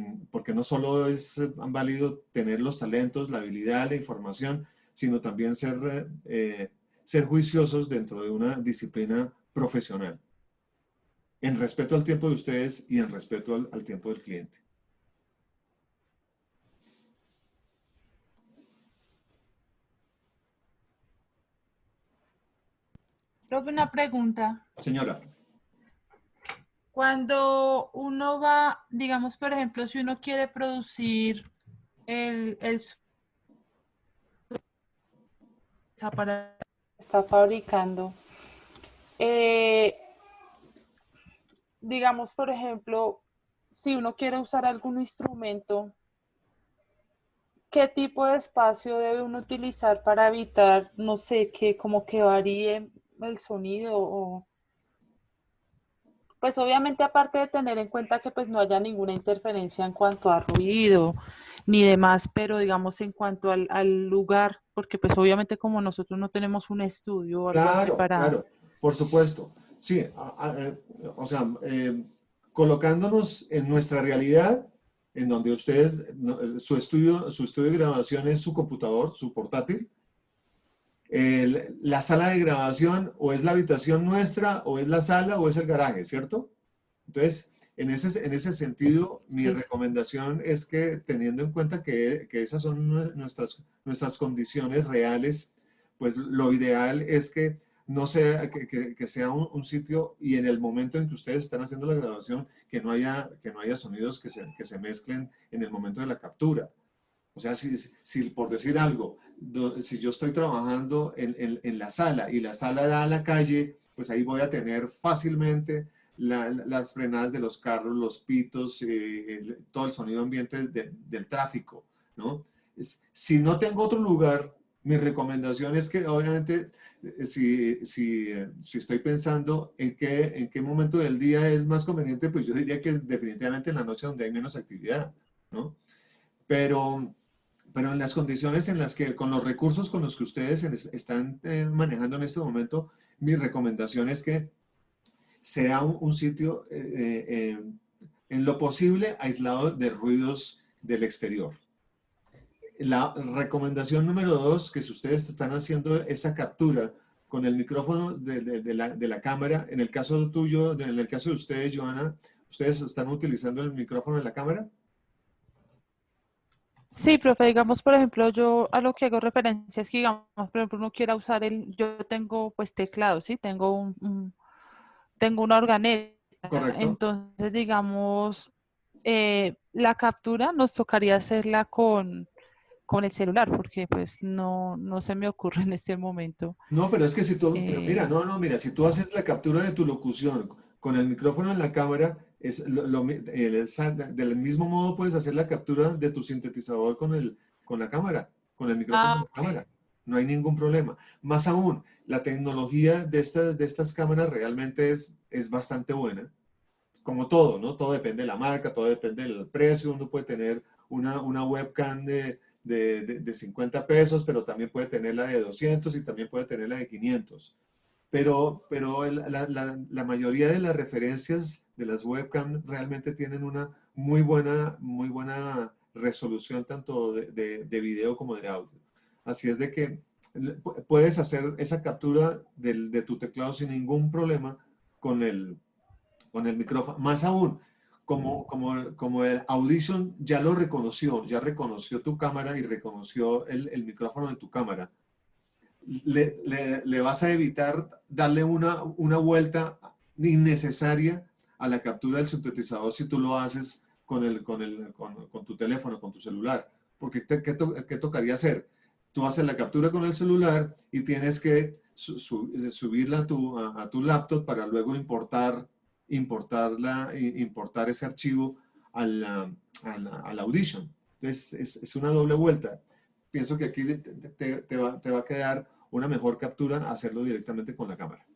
no solo es válido tener los talentos, la habilidad, la información, sino también ser juiciosos dentro de una disciplina profesional, en respeto al tiempo de ustedes y en respeto al tiempo del cliente. Profe, una pregunta. Señora. Cuando uno va, digamos, por ejemplo, si uno quiere producir el aparato que está fabricando, digamos, por ejemplo, si uno quiere usar algún instrumento, ¿qué tipo de espacio debe uno utilizar para evitar, no sé, que como que varíe el sonido? O, pues obviamente aparte de tener en cuenta que pues no haya ninguna interferencia en cuanto a ruido ni demás, pero digamos en cuanto al lugar, porque pues obviamente como nosotros no tenemos un estudio o algo así Claro, para... claro, por supuesto. Sí, o sea, colocándonos en nuestra realidad, en donde ustedes, su estudio de grabación es su computador, su portátil. La sala de grabación o es la habitación nuestra, o es la sala, o es el garaje, ¿cierto? Entonces, en ese sentido, mi recomendación es que, teniendo en cuenta que esas son nuestras condiciones reales, pues lo ideal es que no sea, que sea un sitio, y en el momento en que ustedes están haciendo la grabación, que no haya sonidos que se mezclen en el momento de la captura. O sea, si por decir algo, si yo estoy trabajando en la sala y la sala da a la calle, pues ahí voy a tener fácilmente las frenadas de los carros, los pitos, todo el sonido ambiente del tráfico, ¿no? Si no tengo otro lugar, mi recomendación es que obviamente si estoy pensando en qué momento del día es más conveniente, pues yo diría que definitivamente en la noche, donde hay menos actividad, ¿no? Pero en las condiciones en las que, con los recursos con los que ustedes están manejando en este momento, mi recomendación es que sea un sitio en lo posible aislado de ruidos del exterior. La recomendación número 2, que si ustedes están haciendo esa captura con el micrófono de la cámara, en el caso tuyo, en el caso de ustedes, Joana, ¿ustedes están utilizando el micrófono de la cámara? Sí, profe, digamos, por ejemplo, yo a lo que hago referencia es que, digamos, por ejemplo, uno quiera usar yo tengo pues teclado, ¿sí? Tengo una organeta, Correcto. entonces, digamos, la captura nos tocaría hacerla con el celular, porque pues no se me ocurre en este momento. No, pero es que pero mira, Eh, mira, si tú haces la captura de tu locución con el micrófono en la cámara, del mismo modo puedes hacer la captura de tu sintetizador con la cámara, con el micrófono en la ok. cámara. No hay ningún problema. Más aún, la tecnología de estas cámaras realmente es bastante buena. Como todo, ¿no? Todo depende de la marca, todo depende del precio. Uno puede tener una webcam de 50 pesos, pero también puede tener la de 200 y también puede tener la de 500. pero la mayoría de las referencias de las webcam realmente tienen una muy buena resolución tanto de video como de audio. Así es de que puedes hacer esa captura de tu teclado sin ningún problema con el micrófono. Más aún, como el Audition ya lo reconoció, ya reconoció tu cámara y reconoció el micrófono de tu cámara, le vas a evitar darle una vuelta innecesaria a la captura del sintetizador si tú lo haces con tu teléfono, con tu celular. Porque ¿qué tocaría hacer? Tú haces la captura con el celular y tienes que subirla a tu laptop para luego importar ese archivo al Audition. Entonces, es una doble vuelta. Pienso que aquí te va a quedar una mejor captura hacerlo directamente con la cámara.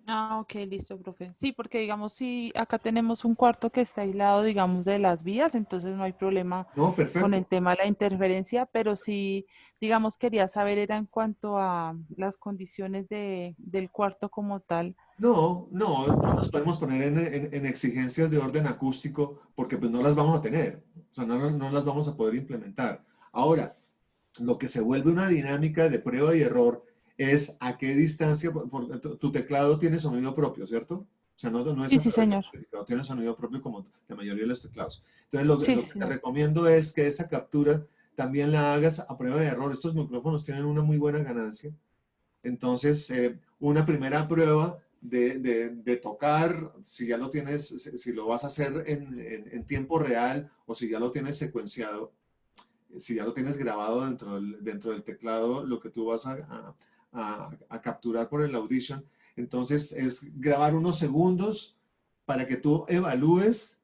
Ah, ok, listo, profe. Sí, porque digamos, si acá tenemos un cuarto que está aislado, digamos, de las vías, entonces no hay problema No, con el perfecto. tema de la interferencia, pero sí, digamos, quería saber era en cuanto a las condiciones del cuarto como tal. No nos podemos poner en exigencias de orden acústico porque pues no las vamos a tener. O sea, no las vamos a poder implementar. Ahora, lo que se vuelve una dinámica de prueba y error es a qué distancia, tu teclado tiene sonido propio, ¿cierto? O sea, no es Sí, a sí, través de señor. amplificador, tiene sonido propio como la mayoría de los teclados. Entonces, lo Sí, que sí, te señor. recomiendo es que esa captura también la hagas a prueba de error. Estos micrófonos tienen una muy buena ganancia. Entonces, una primera prueba de tocar, si ya lo tienes, si lo vas a hacer en tiempo real o si ya lo tienes secuenciado, si ya lo tienes grabado dentro del teclado, lo que tú vas a capturar por el Audition. Entonces, es grabar unos segundos para que tú evalúes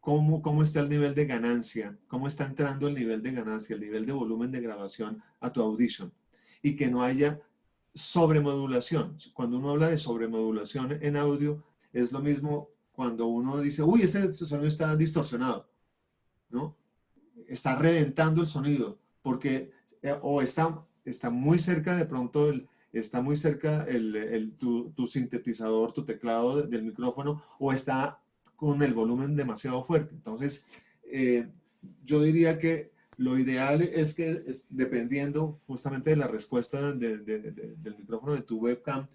cómo está el nivel de ganancia, cómo está entrando el nivel de ganancia, el nivel de volumen de grabación a tu Audition. Y que no haya sobremodulación. Cuando uno habla de sobremodulación en audio, es lo mismo cuando uno dice, uy, ese sonido está distorsionado, ¿no? Está reventando el sonido, porque o está muy cerca de pronto, está muy cerca tu sintetizador, tu teclado del micrófono, o está con el volumen demasiado fuerte. Entonces, yo diría que lo ideal es que, dependiendo justamente de la respuesta del micrófono de tu webcam,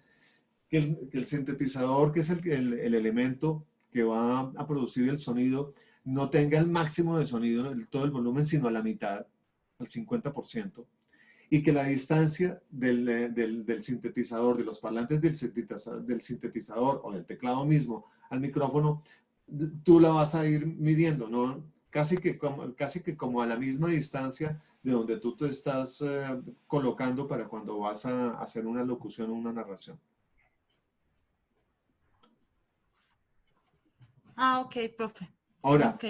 que el sintetizador, que es el elemento que va a producir el sonido, no tenga el máximo de sonido, todo el volumen, sino a la mitad, al 50%, y que la distancia del sintetizador, de los parlantes del sintetizador o del teclado mismo al micrófono, tú la vas a ir midiendo, ¿no? Casi que como a la misma distancia de donde tú te estás colocando para cuando vas a hacer una locución o una narración. Ah, ok, profe. Ahora, Ok.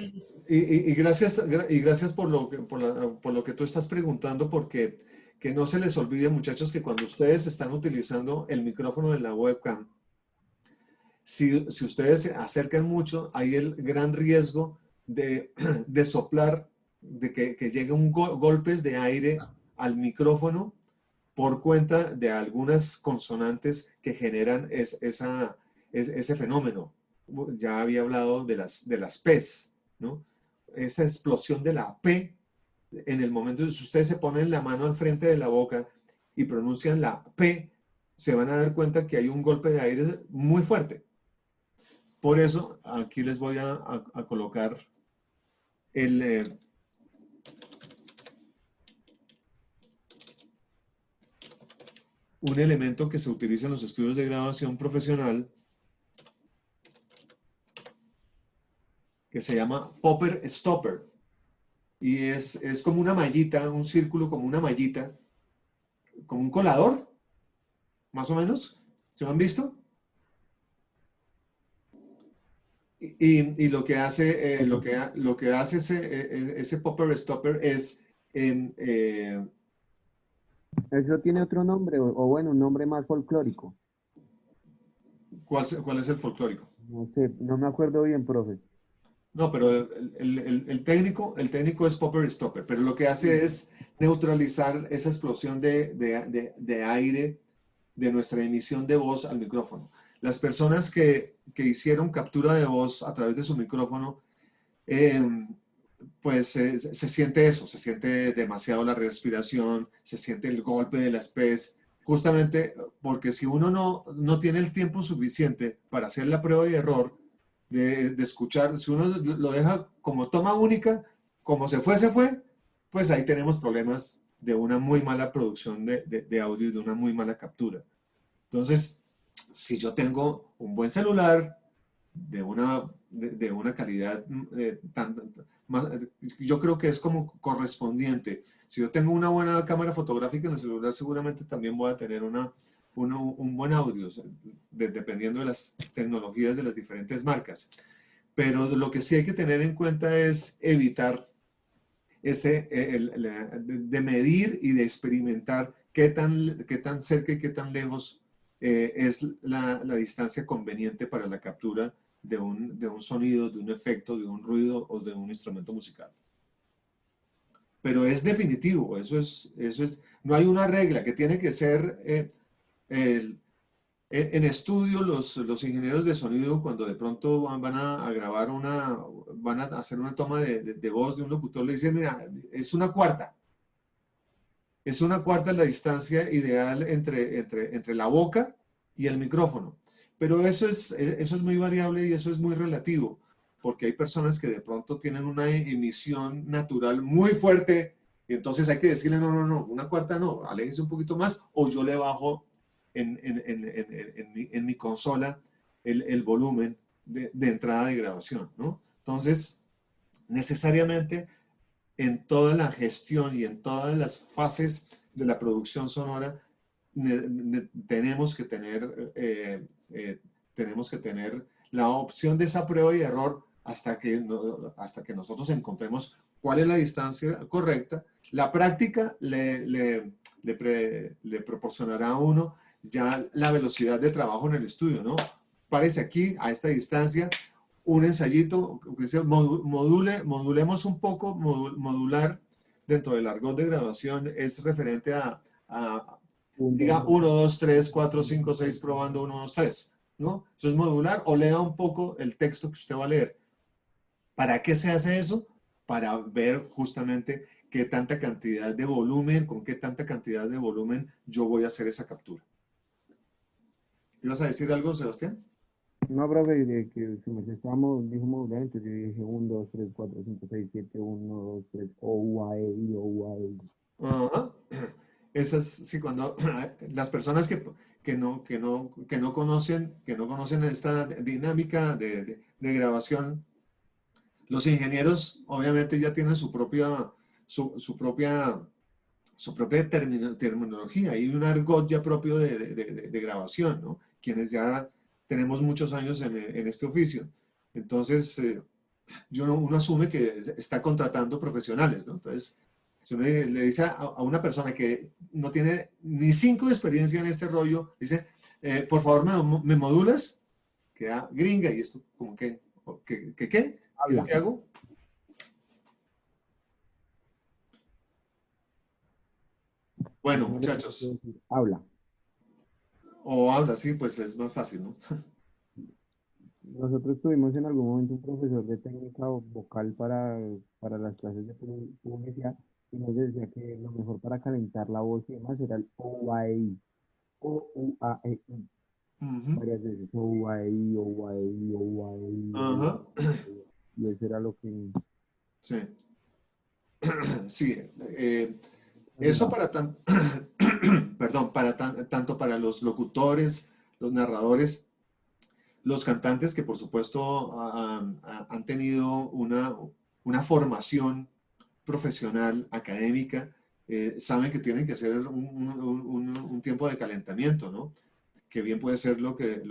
y gracias por lo que tú estás preguntando, porque que no se les olvide, muchachos, que cuando ustedes están utilizando el micrófono de la webcam, si ustedes se acercan mucho, hay el gran riesgo de soplar, de que lleguen golpes de aire al micrófono por cuenta de algunas consonantes que generan ese fenómeno. Ya había hablado de las P's, ¿no? Esa explosión de la P en el momento en que ustedes se ponen la mano al frente de la boca y pronuncian la P, se van a dar cuenta que hay un golpe de aire muy fuerte. Por eso, aquí les voy a colocar el, un elemento que se utiliza en los estudios de grabación profesional que se llama Popper Stopper. Y es como una mallita, un círculo como una mallita, como un colador, más o menos. ¿Se lo han visto? Y lo que hace, lo que hace ese Popper Stopper es... Eso tiene otro nombre, o bueno, un nombre más folclórico. ¿cuál es el folclórico? No sé, no me acuerdo bien, profe. No, pero el técnico es popper stopper, pero lo que hace es neutralizar esa explosión de aire de nuestra emisión de voz al micrófono. Las personas que hicieron captura de voz a través de su micrófono, pues se siente eso, se siente demasiado la respiración, se siente el golpe de las P's, justamente porque si uno no tiene el tiempo suficiente para hacer la prueba y error de escuchar, si uno lo deja como toma única, como se fue, pues ahí tenemos problemas de una muy mala producción de audio y de una muy mala captura. Entonces, si yo tengo un buen celular de una calidad más, yo creo que es como correspondiente. Si yo tengo una buena cámara fotográfica en el celular, seguramente también voy a tener un buen audio, dependiendo de las tecnologías de las diferentes marcas. Pero lo que sí hay que tener en cuenta es evitar de medir y de experimentar qué tan cerca y qué tan lejos es la distancia conveniente para la captura de un sonido, de un efecto, de un ruido o de un instrumento musical. Pero es definitivo, no hay una regla que tiene que ser en estudio. Los ingenieros de sonido, cuando de pronto van a grabar van a hacer una toma de voz de un locutor, le dicen, mira, es una cuarta la distancia ideal entre la boca y el micrófono. Pero eso es muy variable y eso es muy relativo, porque hay personas que de pronto tienen una emisión natural muy fuerte y entonces hay que decirle, no, una cuarta no, aléjese un poquito más, o yo le bajo en mi consola el volumen de entrada de grabación, ¿no? Entonces, necesariamente en toda la gestión y en todas las fases de la producción sonora tenemos que tener la opción de esa prueba y error hasta que nosotros encontremos cuál es la distancia correcta. La práctica le proporcionará a uno ya la velocidad de trabajo en el estudio, ¿no? Párese aquí, a esta distancia, un ensayito, modulemos un poco. Modular dentro del argot de grabación es referente diga 1, 2, 3, 4, 5, 6, probando 1, 2, 3, ¿no? Eso es modular, o lea un poco el texto que usted va a leer. ¿Para qué se hace eso? Para ver justamente qué tanta cantidad de volumen, con qué tanta cantidad de volumen yo voy a hacer esa captura. ¿Ibas a decir algo, Sebastián? No, profe, de que su merced dijo modular, entonces yo dije 1, 2, 3, 4, 5, 6, 7, 1, 2, 3, O, U, A, E, I, O, U, A, E, I. Ajá. Esas, sí, cuando las personas que no conocen esta dinámica de grabación, los ingenieros obviamente ya tienen su propia terminología y un argot ya propio de grabación, ¿no? Quienes ya tenemos muchos años en este oficio. Entonces, uno asume que está contratando profesionales, ¿no? Entonces, si uno le dice a una persona que no tiene ni 5 de experiencia en este rollo, dice, por favor, ¿me modulas? Queda gringa y esto como que, ¿qué? ¿Qué es lo que hago? Bueno, muchachos. Habla. O habla, sí, pues es más fácil, ¿no? Nosotros tuvimos en algún momento un profesor de técnica vocal para las clases de publicidad y nos decía que lo mejor para calentar la voz y demás era el OUAEI. O-U-A-E-I. Varias veces OUAEI, OUAEI, OUAEI, Ajá. y eso era lo que... Sí. Sí. Eso perdón, tanto para los locutores, los narradores, los cantantes que por supuesto han tenido una formación profesional, académica, saben que tienen que hacer un tiempo de calentamiento, ¿no? Que bien puede ser lo que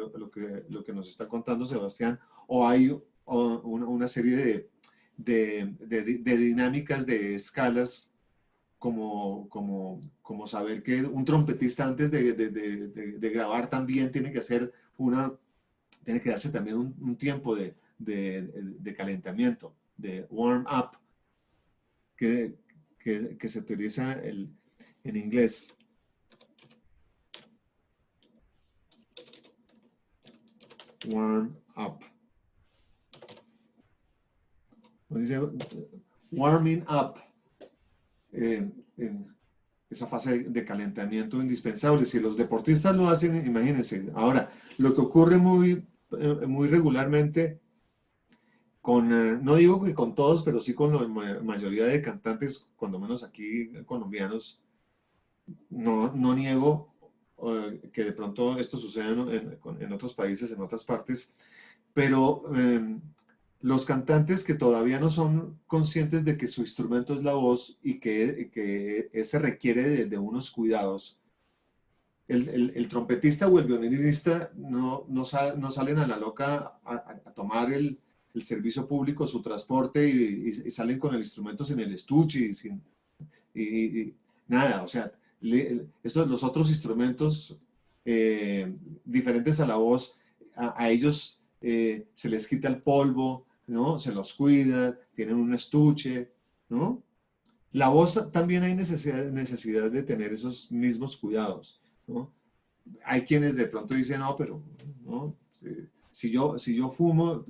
nos está contando Sebastián, o hay una serie de dinámicas, de escalas, como saber que un trompetista antes de grabar también tiene que darse también un tiempo de de calentamiento, de warm up, que se utiliza en inglés. Warm up. Dice warming up, en esa fase de calentamiento indispensable. Si los deportistas lo hacen, imagínense. Ahora, lo que ocurre muy regularmente no digo que con todos, pero sí con la mayoría de cantantes, cuando menos aquí colombianos, no niego que de pronto esto suceda en otros países, en otras partes, pero los cantantes que todavía no son conscientes de que su instrumento es la voz y que ese requiere de unos cuidados. El trompetista o el violinista no salen a la loca a tomar el servicio público, su transporte y salen con el instrumento sin el estuche y nada, o sea, los otros instrumentos diferentes a la voz, a ellos se les quita el polvo, ¿no? Se los cuida, tienen un estuche, ¿no? La voz también hay necesidad de tener esos mismos cuidados, ¿no? Hay quienes de pronto dicen, no, pero ¿no? Si yo fumo,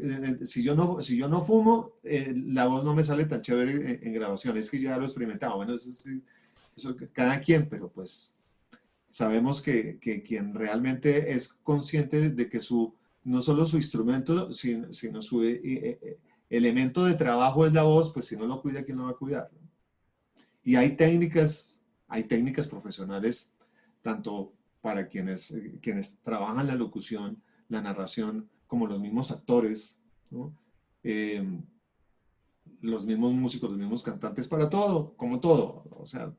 si yo no fumo, la voz no me sale tan chévere en grabación. Es que ya lo he experimentado. Bueno, eso cada quien, pero pues sabemos que quien realmente es consciente de que no solo su instrumento, sino su elemento de trabajo es la voz, pues si no lo cuida, ¿quién lo va a cuidar? Y hay técnicas profesionales, tanto para quienes trabajan la locución, la narración, como los mismos actores, ¿no? Los mismos músicos, los mismos cantantes, para todo, como todo. O sea,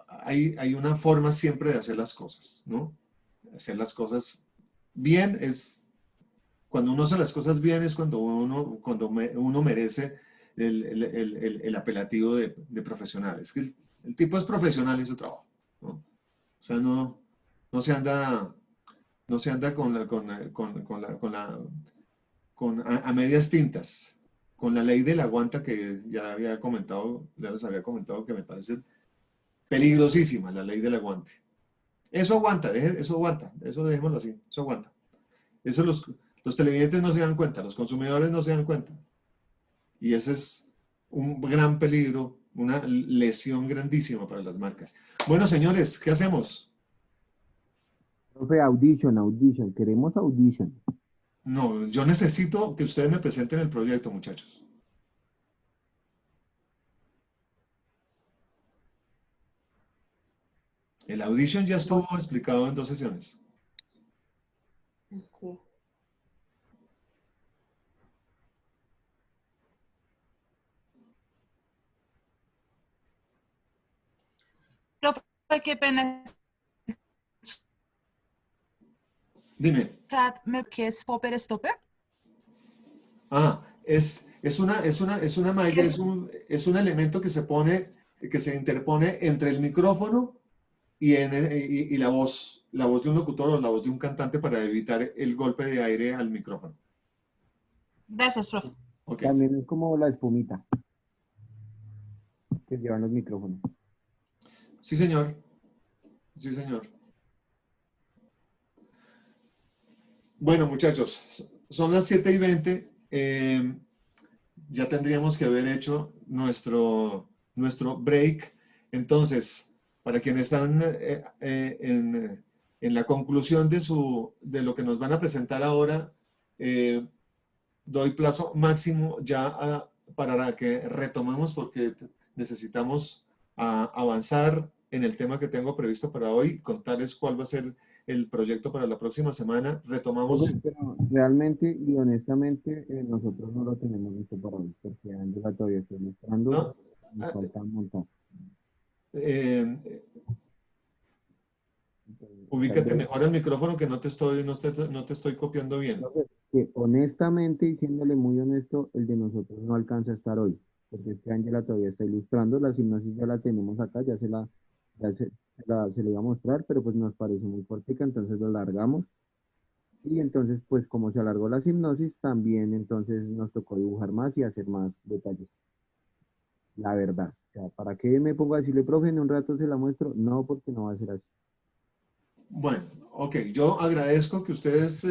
hay una forma siempre de hacer las cosas, ¿no? Hacer las cosas bien cuando uno hace las cosas bien es cuando uno merece el apelativo de profesional. Es que el tipo es profesional en su trabajo, ¿no? O sea, no se anda a medias tintas, con la ley de la guanta que ya les había comentado que me parece peligrosísima, la ley del aguante. Eso aguanta, eso dejémoslo así, eso aguanta. Eso los televidentes no se dan cuenta, los consumidores no se dan cuenta. Y ese es un gran peligro, una lesión grandísima para las marcas. Bueno, señores, ¿qué hacemos? Profe, audition, queremos audition. No, yo necesito que ustedes me presenten el proyecto, muchachos. El audition ya estuvo explicado en 2 sesiones. Sí. Profe, qué pena. Dime. ¿Qué es Popper Stopper? Es una malla, es un elemento que se interpone entre el micrófono y la voz de un locutor o la voz de un cantante para evitar el golpe de aire al micrófono. Gracias, profe. Okay. También es como la espumita que llevan los micrófonos. Sí, señor. Sí, señor. Bueno, muchachos, son las 7:20. Ya tendríamos que haber hecho nuestro break. Entonces, para quienes están en la conclusión de lo que nos van a presentar ahora, doy plazo máximo ya para que retomemos porque necesitamos avanzar en el tema que tengo previsto para hoy, contarles cuál va a ser el proyecto para la próxima semana. Retomamos. Pero realmente y honestamente nosotros no lo tenemos listo para hoy, porque Ángela todavía estoy mostrando, ¿No? nos falta un montón. Ubícate mejor el micrófono que no te estoy copiando bien. Que honestamente, diciéndole muy honesto, el de nosotros no alcanza a estar hoy, porque es que Ángela todavía está ilustrando, la hipnosis ya la tenemos acá, se la iba a mostrar, pero pues nos parece muy cortica, entonces lo largamos. Y entonces, pues como se alargó la hipnosis, también entonces nos tocó dibujar más y hacer más detalles, la verdad. O sea, ¿para qué me pongo a decirle, profe, en un rato se la muestro? No, porque no va a ser así. Bueno, ok, yo agradezco que ustedes,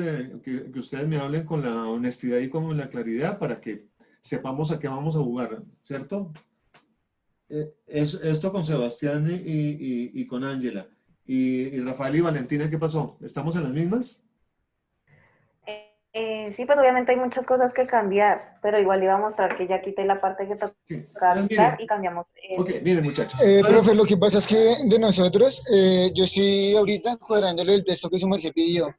que ustedes me hablen con la honestidad y con la claridad para que sepamos a qué vamos a jugar, ¿cierto? Esto con Sebastián y con Ángela. Y Rafael y Valentina, ¿qué pasó? ¿Estamos en las mismas? Sí, pues obviamente hay muchas cosas que cambiar, pero igual iba a mostrar que ya quité la parte que Sí. tocaba quitar Miren, y cambiamos ok, el... miren muchachos. Profe, lo que pasa es que de nosotros, yo estoy ahorita cuadrándole el texto que su merced pidió.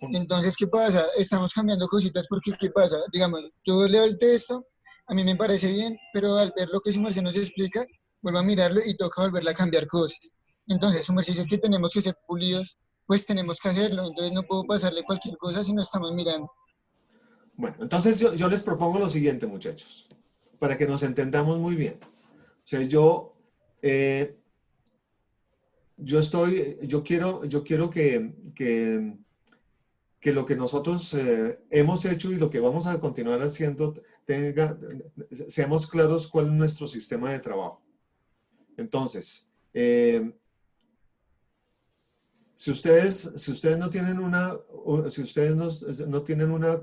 Entonces, ¿qué pasa? Estamos cambiando cositas porque, ¿qué pasa? Digamos, yo leo el texto, a mí me parece bien, pero al ver lo que su merced nos explica, vuelvo a mirarlo y toca volverle a cambiar cosas. Entonces, su merced dice que tenemos que ser pulidos, pues tenemos que hacerlo. Entonces, no puedo pasarle cualquier cosa si no estamos mirando. Bueno, entonces yo les propongo lo siguiente, muchachos, para que nos entendamos muy bien. O sea, eh, yo quiero que lo que nosotros hemos hecho y lo que vamos a continuar haciendo seamos claros cuál es nuestro sistema de trabajo. Entonces, si ustedes no tienen si ustedes no tienen una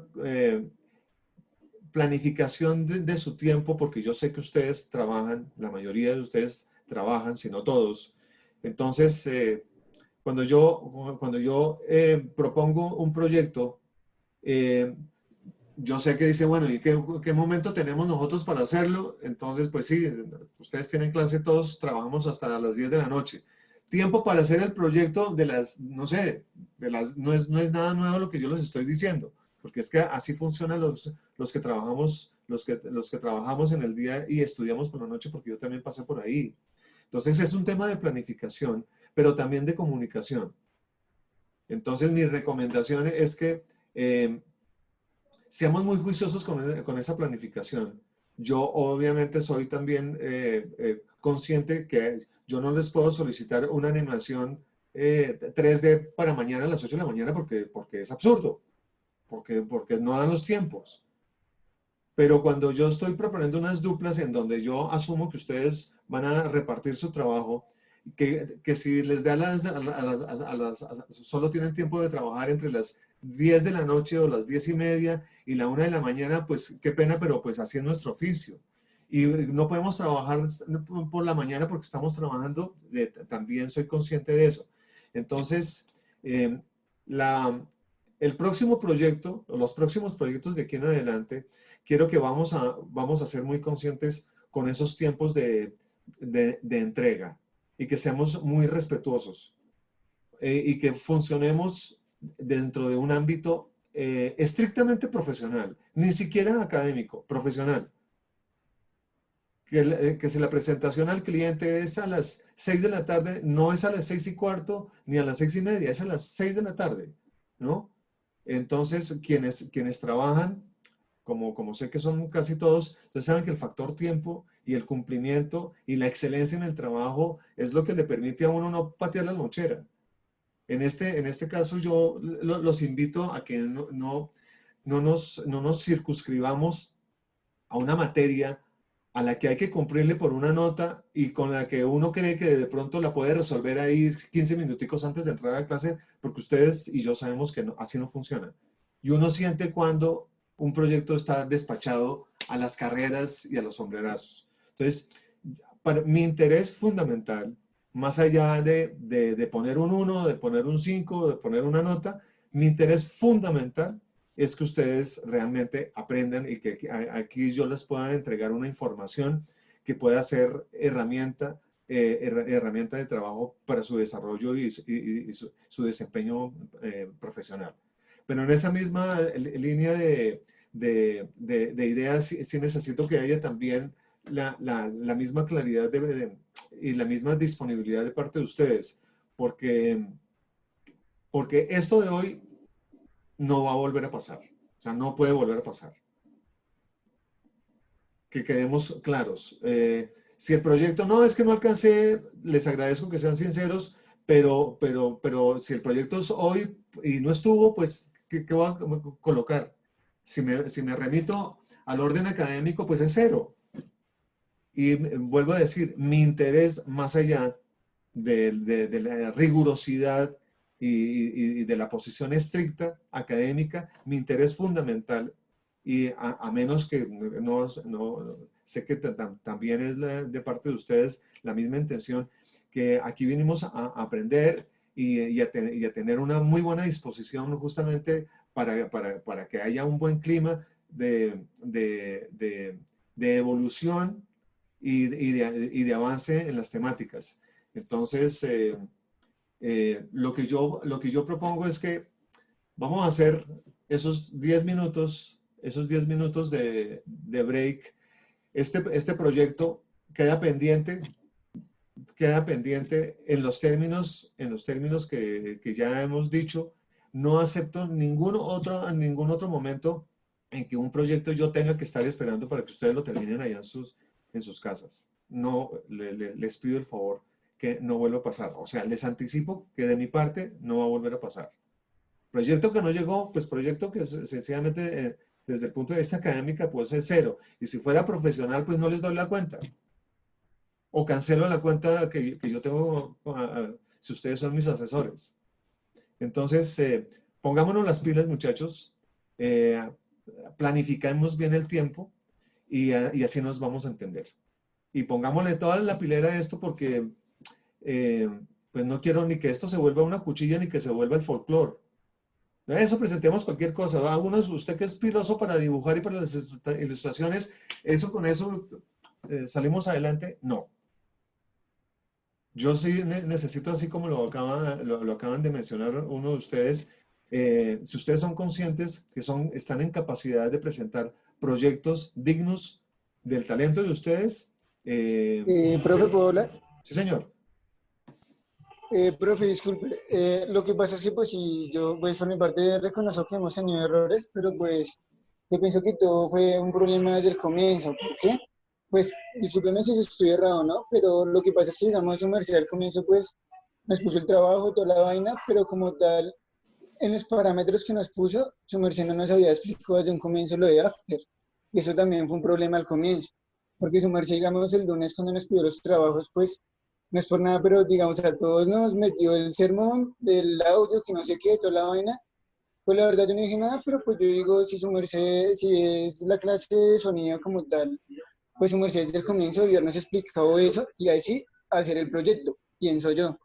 planificación de su tiempo, porque yo sé que ustedes trabajan, la mayoría de ustedes trabajan, si no todos. Entonces, cuando yo propongo un proyecto, eh, yo sé que dice, bueno, ¿y qué momento tenemos nosotros para hacerlo? Entonces, pues sí, ustedes tienen clase, todos trabajamos hasta las 10 de la noche. Tiempo para hacer el proyecto de las, no sé, no es nada nuevo lo que yo les estoy diciendo, porque es que así funcionan los que trabajamos, los que trabajamos en el día y estudiamos por la noche, porque yo también pasé por ahí. Entonces es un tema de planificación, pero también de comunicación. Entonces mi recomendación es que seamos muy juiciosos con esa planificación. Yo obviamente soy también consciente que yo no les puedo solicitar una animación 3D para mañana a las 8 de la mañana porque es absurdo, porque no dan los tiempos. Pero cuando yo estoy proponiendo unas duplas en donde yo asumo que ustedes van a repartir su trabajo, que si les da solo tienen tiempo de trabajar entre las 10 de la noche o las 10:30 y la 1 de la mañana, pues qué pena, pero pues así es nuestro oficio. Y no podemos trabajar por la mañana porque estamos trabajando, también soy consciente de eso. Entonces, eh, la, el próximo proyecto, o los próximos proyectos de aquí en adelante, quiero que vamos a ser muy conscientes con esos tiempos de entrega y que seamos muy respetuosos y que funcionemos dentro de un ámbito estrictamente profesional, ni siquiera académico, profesional. Que si la presentación al cliente es a las 6 de la tarde, no es a las 6:15 ni a las 6:30, es a las 6 de la tarde, ¿no? Entonces, quienes trabajan, como sé que son casi todos, ustedes saben que el factor tiempo y el cumplimiento y la excelencia en el trabajo es lo que le permite a uno no patear la lonchera. En este caso, yo los invito a que no nos circunscribamos a una materia a la que hay que cumplirle por una nota y con la que uno cree que de pronto la puede resolver ahí 15 minuticos antes de entrar a clase, porque ustedes y yo sabemos que así no funciona. Y uno siente cuando un proyecto está despachado a las carreras y a los sombrerazos. Entonces, mi interés fundamental, más allá de poner un 1, de poner un 5, de poner una nota, mi interés fundamental es que ustedes realmente aprendan y que aquí yo les pueda entregar una información que pueda ser herramienta de trabajo para su desarrollo y su desempeño profesional. Pero en esa misma línea de ideas, sí necesito que haya también la misma claridad y la misma disponibilidad de parte de ustedes, porque esto de hoy no va a volver a pasar. O sea, no puede volver a pasar. Que quedemos claros. Si el proyecto, no, es que no alcancé, les agradezco que sean sinceros, pero si el proyecto es hoy y no estuvo, pues ¿qué voy a colocar? Si me remito al orden académico, pues es 0. Y vuelvo a decir, mi interés más allá de la rigurosidad y de la posición estricta académica, mi interés fundamental, y a menos que no sé que también es de parte de ustedes la misma intención, que aquí vinimos a aprender y a tener una muy buena disposición justamente para que haya un buen clima de evolución y de avance en las temáticas. Entonces, lo que yo propongo es que vamos a hacer esos 10 minutos de break. Este proyecto queda pendiente en los términos que ya hemos dicho. No acepto en ningún otro momento en que un proyecto yo tenga que estar esperando para que ustedes lo terminen allá en sus casas. No, les pido el favor que no vuelva a pasar. O sea, les anticipo que de mi parte no va a volver a pasar. Proyecto que no llegó, pues proyecto que sencillamente desde el punto de vista académico pues es 0. Y si fuera profesional, pues no les doy la cuenta. O cancelo la cuenta que yo tengo si ustedes son mis asesores. Entonces, pongámonos las pilas, muchachos. Planificamos bien el tiempo y así nos vamos a entender. Y pongámosle toda la pilera a esto porque pues no quiero ni que esto se vuelva una cuchilla ni que se vuelva el folclore. Eso presentemos cualquier cosa. Algunos, usted que es piloso para dibujar y para las ilustraciones, con eso salimos adelante. No. Yo sí necesito, así como lo acaban de mencionar uno de ustedes, si ustedes son conscientes que están en capacidad de presentar proyectos dignos del talento de ustedes. Profe, ¿puedo hablar? Sí, señor. Profe, disculpe, lo que pasa es que pues si yo pues por mi parte reconozco que hemos tenido errores, pero pues yo pienso que todo fue un problema desde el comienzo. ¿Por qué? Pues discúlpeme si estoy errado, ¿no? Pero lo que pasa es que digamos su merced al comienzo pues nos puso el trabajo, toda la vaina, pero como tal, en los parámetros que nos puso, su merced no nos había explicado desde un comienzo lo de after. Y eso también fue un problema al comienzo, porque su merced, digamos, el lunes cuando nos pidió los trabajos, pues no es por nada, pero digamos a todos nos metió el sermón del audio, que no sé qué, toda la vaina. Pues la verdad yo no dije nada, pero pues yo digo, si su merced, si es la clase de sonido como tal, pues su merced desde el comienzo debió habernos explicado eso y así hacer el proyecto, pienso yo.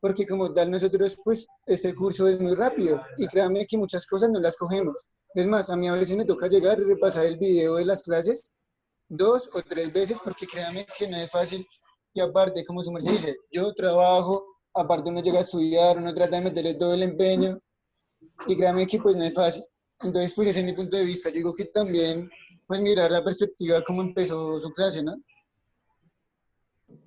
Porque como tal nosotros, pues este curso es muy rápido y créanme que muchas cosas no las cogemos. Es más, a mí a veces me toca llegar y repasar el video de las clases 2 o 3 veces porque créanme que no es fácil. Y aparte, como su merced dice, yo trabajo, aparte uno llega a estudiar, uno trata de meterle todo el empeño y créanme que pues no es fácil. Entonces, pues ese es mi punto de vista. Yo digo que también, pues mirar la perspectiva, cómo empezó su clase, ¿no?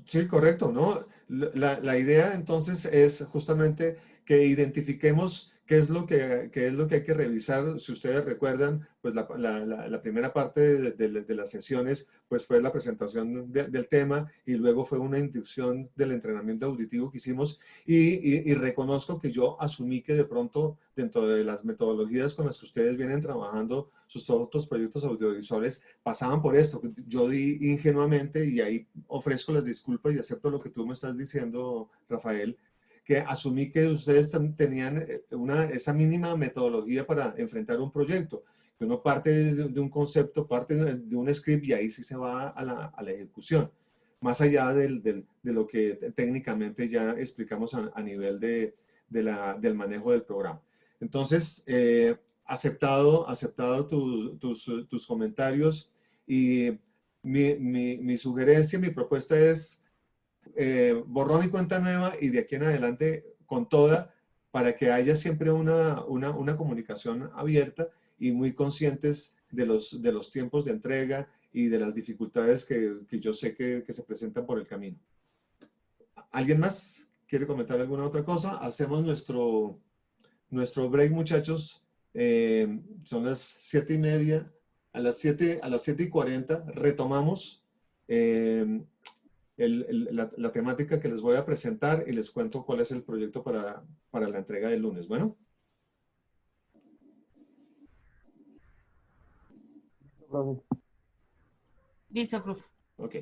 Sí, correcto, ¿no? La idea entonces es justamente que identifiquemos qué es lo que hay que revisar. Si ustedes recuerdan, pues la primera parte de las sesiones pues fue la presentación del tema y luego fue una inducción del entrenamiento auditivo que hicimos y reconozco que yo asumí que de pronto dentro de las metodologías con las que ustedes vienen trabajando sus otros proyectos audiovisuales pasaban por esto. Yo di ingenuamente y ahí ofrezco las disculpas y acepto lo que tú me estás diciendo, Rafael, que asumí que ustedes tenían esa mínima metodología para enfrentar un proyecto, que uno parte de un concepto, parte de un script y ahí sí se va a la ejecución, más allá de lo que técnicamente ya explicamos a nivel del manejo del programa. Entonces, aceptado tus comentarios y mi sugerencia, mi propuesta es borrón y cuenta nueva y de aquí en adelante con toda para que haya siempre una comunicación abierta y muy conscientes de los tiempos de entrega y de las dificultades que yo sé que se presentan por el camino. ¿Alguien más quiere comentar alguna otra cosa? Hacemos nuestro break, muchachos. Son las 7:30. A las 7:40 retomamos la temática que les voy a presentar y les cuento cuál es el proyecto para la entrega del lunes. Bueno. profe. Listo, profe. Ok.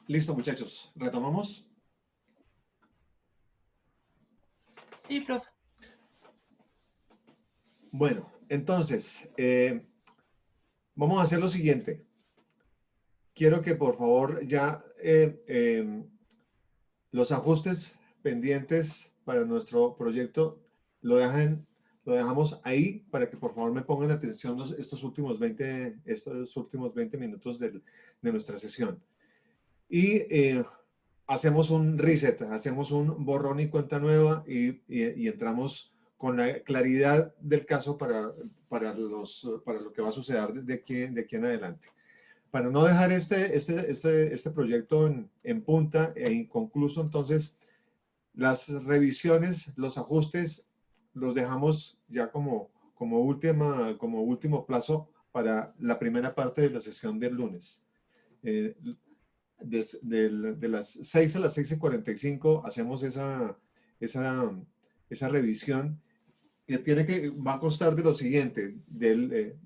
Listo, muchachos. ¿Retomamos? Sí, profe. Bueno, entonces, vamos a hacer lo siguiente. Quiero que por favor ya los ajustes pendientes para nuestro proyecto lo dejamos ahí para que por favor me pongan atención estos últimos 20 minutos de nuestra sesión. Y hacemos un reset, hacemos un borrón y cuenta nueva y entramos con la claridad del caso para lo que va a suceder de aquí en adelante. Para no dejar este proyecto en punta e inconcluso, entonces las revisiones, los ajustes, los dejamos ya como último plazo para la primera parte de la sesión del lunes. De las 6 a las 6:45 hacemos esa revisión que va a constar de lo siguiente, de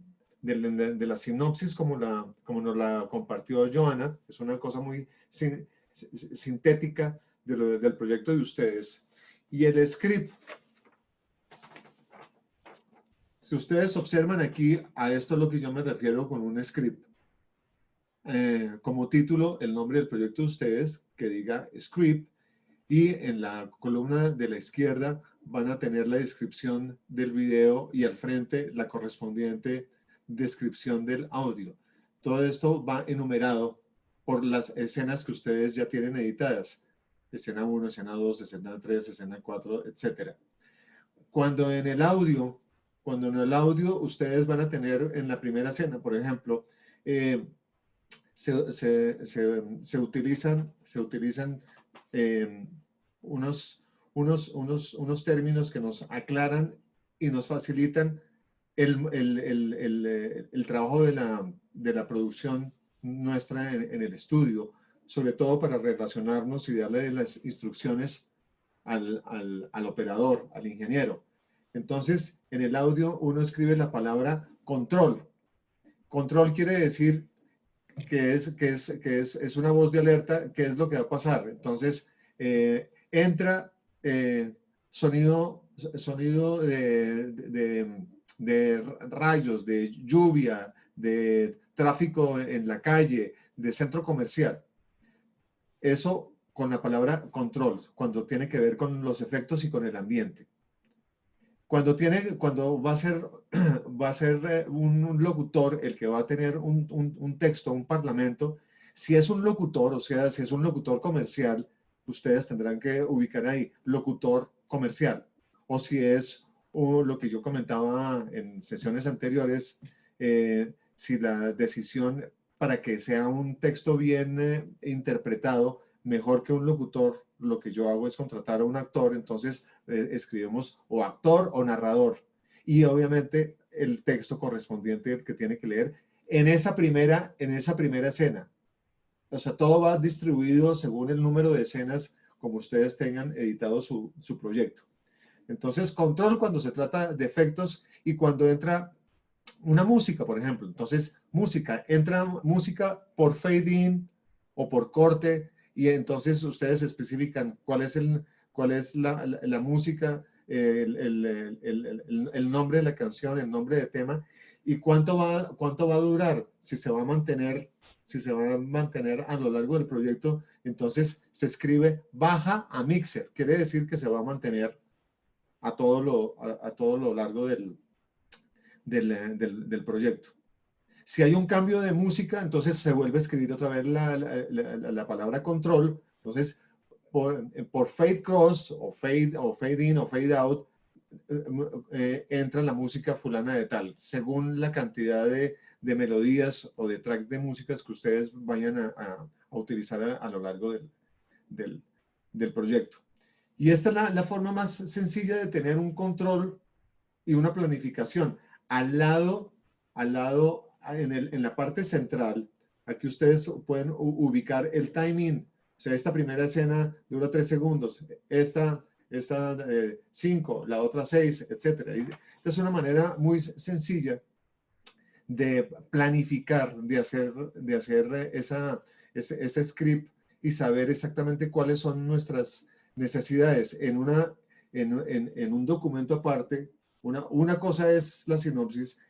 la sinopsis como nos la compartió Joana, es una cosa muy sintética del proyecto de ustedes, y el script. Si ustedes observan aquí, a esto es lo que yo me refiero con un script. Como título, el nombre del proyecto de ustedes, que diga script, y en la columna de la izquierda van a tener la descripción del video y al frente la correspondiente descripción del audio. Todo esto va enumerado por las escenas que ustedes ya tienen editadas. Escena 1, escena 2, escena 3, escena 4, etc. Cuando en el audio ustedes van a tener en la primera escena, por ejemplo, se utilizan unos términos que nos aclaran y nos facilitan el trabajo de la producción nuestra en el estudio, sobre todo para relacionarnos y darle las instrucciones al operador, al ingeniero. Entonces, en el audio uno escribe la palabra control. Control quiere decir que es una voz de alerta, qué es lo que va a pasar. Entonces, entra sonido de rayos, de lluvia, de tráfico en la calle, de centro comercial. Eso con la palabra control, cuando tiene que ver con los efectos y con el ambiente. Cuando va a ser un locutor el que va a tener un texto, un parlamento, si es un locutor, o sea, si es un locutor comercial, ustedes tendrán que ubicar ahí, locutor comercial. O si es lo que yo comentaba en sesiones anteriores, si la decisión para que sea un texto bien interpretado, mejor que un locutor, lo que yo hago es contratar a un actor, entonces escribimos o actor o narrador. Y obviamente el texto correspondiente que tiene que leer en esa primera escena. O sea, todo va distribuido según el número de escenas como ustedes tengan editado su proyecto. Entonces, control cuando se trata de efectos y cuando entra una música, por ejemplo. Entonces, entra música por fade in o por corte y entonces ustedes especifican cuál es la música, el nombre de la canción, el nombre de tema y cuánto va a durar, si se va a mantener a lo largo del proyecto. Entonces se escribe baja a mixer, quiere decir que se va a mantener a todo lo largo del proyecto. Si hay un cambio de música, entonces se vuelve a escribir otra vez la palabra control. Entonces, por fade cross o fade in o fade out, entra la música fulana de tal, según la cantidad de melodías o de tracks de músicas que ustedes vayan a utilizar a lo largo del proyecto. Y esta es la forma más sencilla de tener un control y una planificación. Al lado, en la parte central, aquí ustedes pueden ubicar el timing. O sea, esta primera escena dura 3 segundos, esta 5, la otra 6, etc. Esta es una manera muy sencilla de planificar, de hacer ese script y saber exactamente cuáles son nuestras necesidades en un documento aparte. Una cosa es la sinopsis,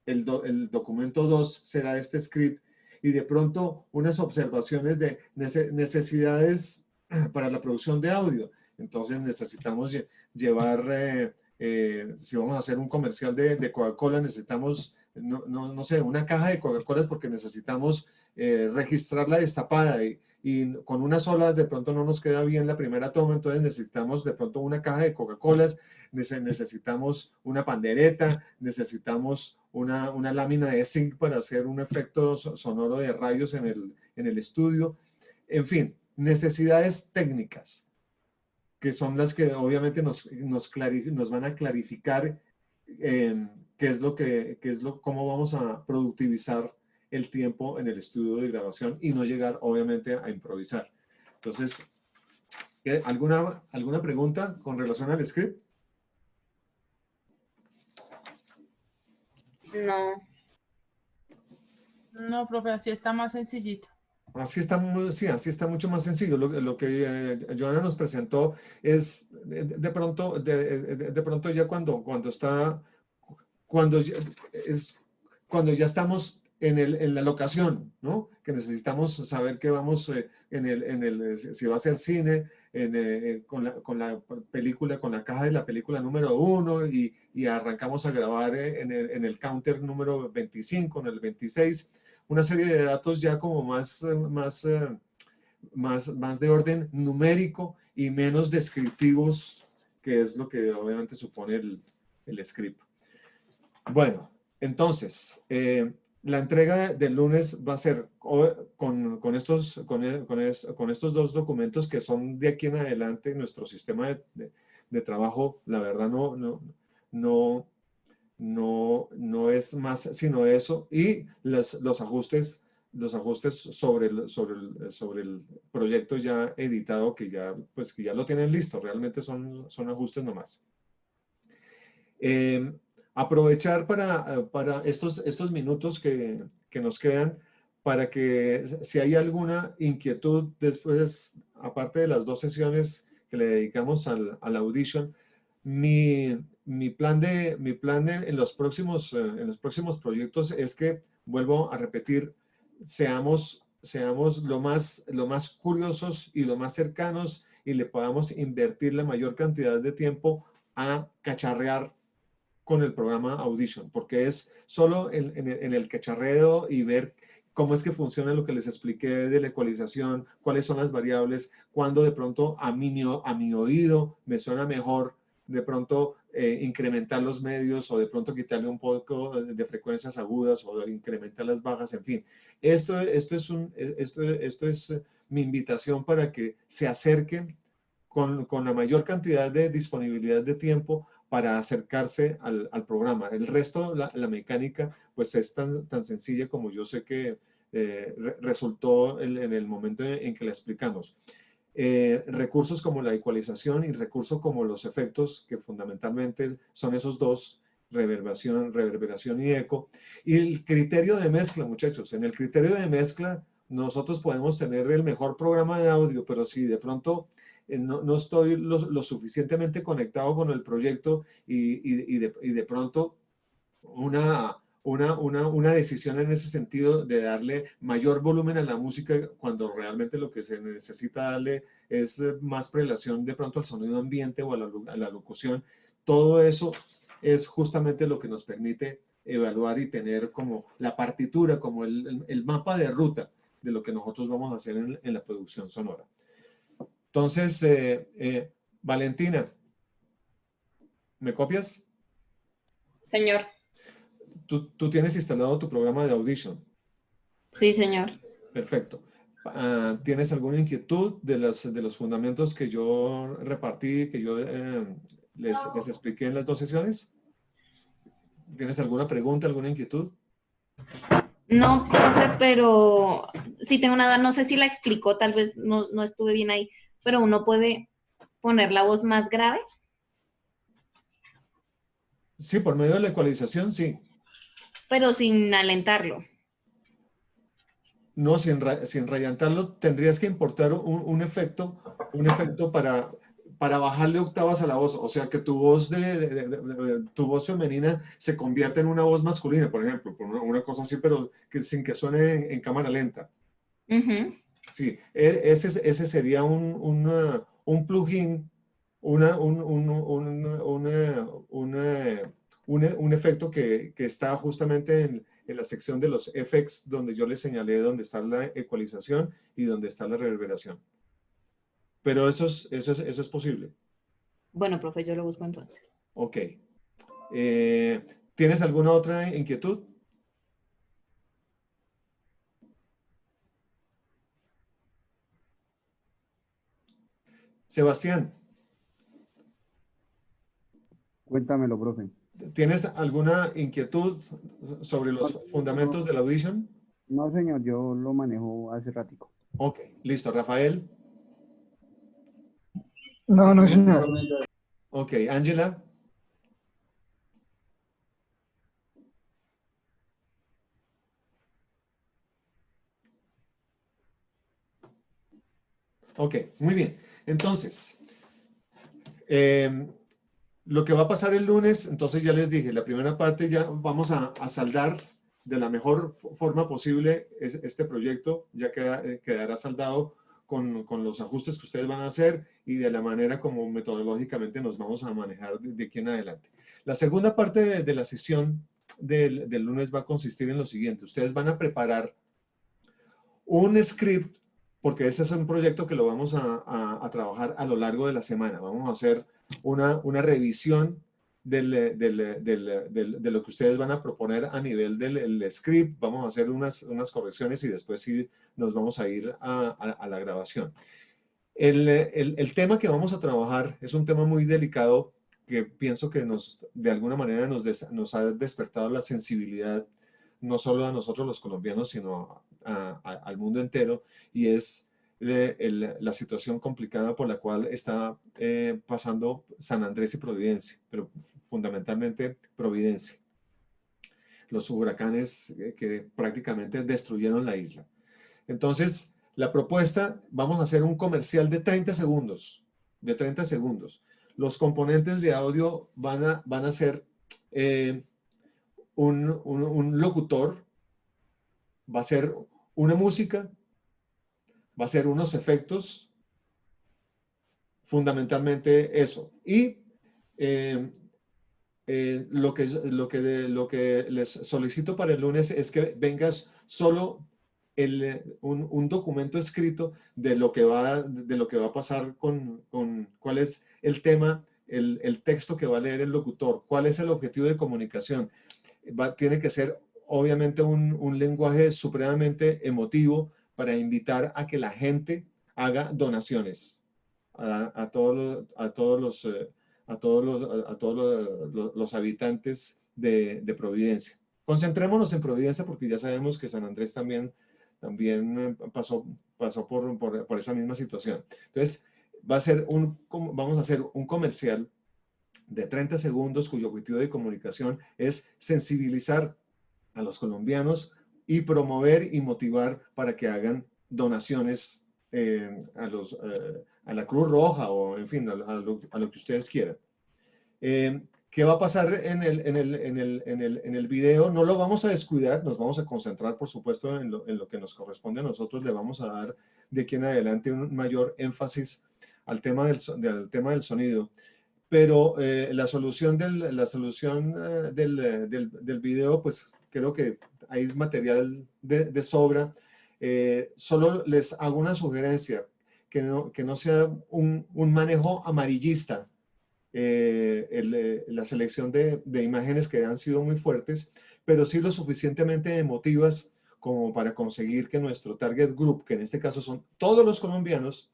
el documento 2 será este script, y de pronto unas observaciones de necesidades para la producción de audio. Entonces necesitamos llevar, si vamos a hacer un comercial de Coca-Cola, necesitamos, no sé, una caja de Coca-Cola porque necesitamos registrarla destapada, y con una sola de pronto no nos queda bien la primera toma, entonces necesitamos de pronto una caja de Coca-Colas, necesitamos una pandereta, necesitamos una lámina de zinc para hacer un efecto sonoro de rayos en el estudio. En fin, necesidades técnicas, que son las que obviamente nos van a clarificar cómo vamos a productivizar el tiempo en el estudio de grabación y no llegar obviamente a improvisar. Entonces, ¿alguna pregunta con relación al script? No. No, profe, así está más sencillito. Así está mucho más sencillo. Lo que Joana nos presentó es de pronto ya cuando ya estamos en la locación, ¿no? Que necesitamos saber que vamos si va a ser cine, con la película, con la caja de la película número 1, y arrancamos a grabar en el counter número 25, en el 26, una serie de datos ya como más de orden numérico y menos descriptivos, que es lo que obviamente supone el script. Bueno, entonces, la entrega del lunes va a ser con estos dos documentos que son de aquí en adelante nuestro sistema de trabajo. La verdad no es más sino eso, y los ajustes sobre el proyecto ya editado, que ya lo tienen listo. Realmente son ajustes nomás. Aprovechar para estos minutos que nos quedan, para que si hay alguna inquietud después, aparte de las 2 sesiones que le dedicamos al Audition, mi plan en los próximos proyectos es que, vuelvo a repetir, seamos lo más curiosos y lo más cercanos, y le podamos invertir la mayor cantidad de tiempo a cacharrear con el programa Audition, porque es solo en el cacharreo y ver cómo es que funciona lo que les expliqué de la ecualización, cuáles son las variables, cuando de pronto a mi oído me suena mejor de pronto incrementar los medios, o de pronto quitarle un poco de frecuencias agudas, o de incrementar las bajas. En fin, esto es mi invitación para que se acerquen con la mayor cantidad de disponibilidad de tiempo para acercarse al programa. El resto, la mecánica, pues es tan sencilla como yo sé que resultó en el momento en que la explicamos. Recursos como la ecualización y recursos como los efectos, que fundamentalmente son esos dos: reverberación y eco. Y el criterio de mezcla, muchachos. En el criterio de mezcla nosotros podemos tener el mejor programa de audio, pero si de pronto no estoy lo suficientemente conectado con el proyecto, y de pronto una decisión en ese sentido de darle mayor volumen a la música, cuando realmente lo que se necesita darle es más prelación de pronto al sonido ambiente o a la locución. Todo eso es justamente lo que nos permite evaluar y tener como la partitura, como el mapa de ruta de lo que nosotros vamos a hacer en la producción sonora. Entonces, Valentina, ¿me copias? Señor. Tú tienes instalado tu programa de Audition. Sí, señor. Perfecto. ¿Tienes alguna inquietud de los fundamentos que yo repartí, que yo les expliqué en las 2 sesiones? ¿Tienes alguna pregunta, alguna inquietud? No, profe, pero sí tengo una duda. No sé si la explicó, tal vez no estuve bien ahí, pero uno puede poner la voz más grave. Sí, por medio de la ecualización, sí. Pero sin alentarlo. No, sin rayantarlo, tendrías que importar un efecto para bajarle octavas a la voz, o sea, que tu voz, tu voz femenina se convierta en una voz masculina, por ejemplo, por una cosa así, pero que, sin que suene en cámara lenta. Sí, ese sería un plugin, un efecto que está justamente en la sección de los effects, donde yo les señalé donde está la ecualización y donde está la reverberación. Pero eso es posible. Bueno, profe, yo lo busco entonces. Ok. ¿Tienes alguna otra inquietud? Sebastián, Cuéntamelo, profe. ¿tienes alguna inquietud sobre los fundamentos de la Audition? No, señor, yo lo manejo hace ratico. Ok, listo. Rafael. No, no, señor. Ok, Ángela. Ok, muy bien. Entonces, lo que va a pasar el lunes, entonces ya les dije, la primera parte ya vamos a saldar de la mejor forma posible este proyecto, ya quedará saldado con los ajustes que ustedes van a hacer y de la manera como metodológicamente nos vamos a manejar de aquí en adelante. La segunda parte de la sesión del lunes va a consistir en lo siguiente. Ustedes van a preparar un script, porque ese es un proyecto que lo vamos a trabajar a lo largo de la semana. Vamos a hacer una revisión de lo que ustedes van a proponer a nivel del script. Vamos a hacer unas correcciones y después sí nos vamos a ir a la grabación. El tema que vamos a trabajar es un tema muy delicado que pienso que de alguna manera nos ha despertado la sensibilidad, no solo a nosotros los colombianos, sino al mundo entero, y es la situación complicada por la cual está pasando San Andrés y Providencia, pero fundamentalmente Providencia. Los huracanes que prácticamente destruyeron la isla. Entonces, la propuesta, vamos a hacer un comercial de 30 segundos. De 30 segundos. Los componentes de audio van a ser un locutor, va a ser una música, va a ser unos efectos, fundamentalmente eso. Y lo que les solicito para el lunes es que vengas solo un documento escrito de lo que va a pasar con cuál es el tema, el texto que va a leer el locutor, cuál es el objetivo de comunicación. Tiene que ser obviamente un lenguaje supremamente emotivo para invitar a que la gente haga donaciones a todos los habitantes de Providencia. Concentrémonos en Providencia porque ya sabemos que San Andrés también pasó por esa misma situación. Entonces, vamos a hacer un comercial de 30 segundos cuyo objetivo de comunicación es sensibilizar a los colombianos y promover y motivar para que hagan donaciones a la Cruz Roja o en fin, a lo que ustedes quieran. ¿Qué va a pasar en el video? No lo vamos a descuidar, nos vamos a concentrar, por supuesto, en lo que nos corresponde a nosotros. Le vamos a dar de aquí en adelante un mayor énfasis al tema del sonido. Pero la solución del video, pues creo que hay material de sobra. Solo les hago una sugerencia, que no sea un manejo amarillista. La selección de imágenes que han sido muy fuertes, pero sí lo suficientemente emotivas como para conseguir que nuestro target group, que en este caso son todos los colombianos,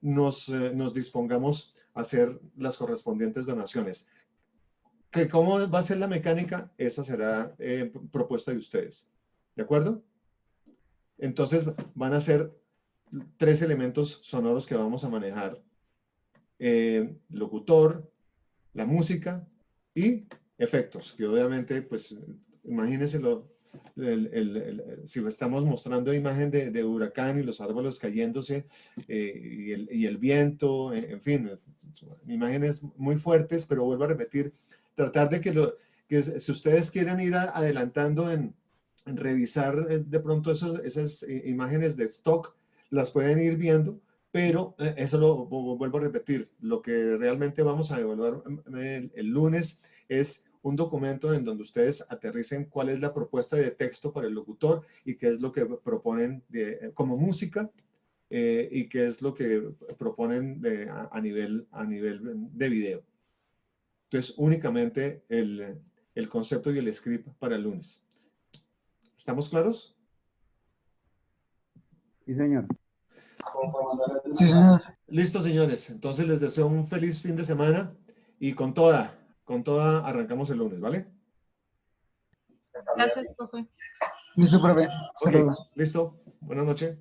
nos dispongamos a hacer las correspondientes donaciones. ¿Cómo va a ser la mecánica? Esa será propuesta de ustedes. ¿De acuerdo? Entonces van a ser 3 elementos sonoros que vamos a manejar. Locutor, la música y efectos, que obviamente, pues, imagínense si estamos mostrando imagen de huracán y los árboles cayéndose y el viento, en fin, imágenes muy fuertes, pero vuelvo a repetir, tratar de que si ustedes quieren ir adelantando en revisar de pronto esas imágenes de stock, las pueden ir viendo, pero eso lo vuelvo a repetir, lo que realmente vamos a evaluar el lunes es un documento en donde ustedes aterricen cuál es la propuesta de texto para el locutor y qué es lo que proponen como música y qué es lo que proponen a nivel de video. Entonces, únicamente el concepto y el script para el lunes. ¿Estamos claros? Sí, señor. Sí, señor. Listo, señores. Entonces les deseo un feliz fin de semana y con toda arrancamos el lunes, ¿vale? Gracias, profe. Listo, profe. Hasta Ok, luego. listo. Buenas noches.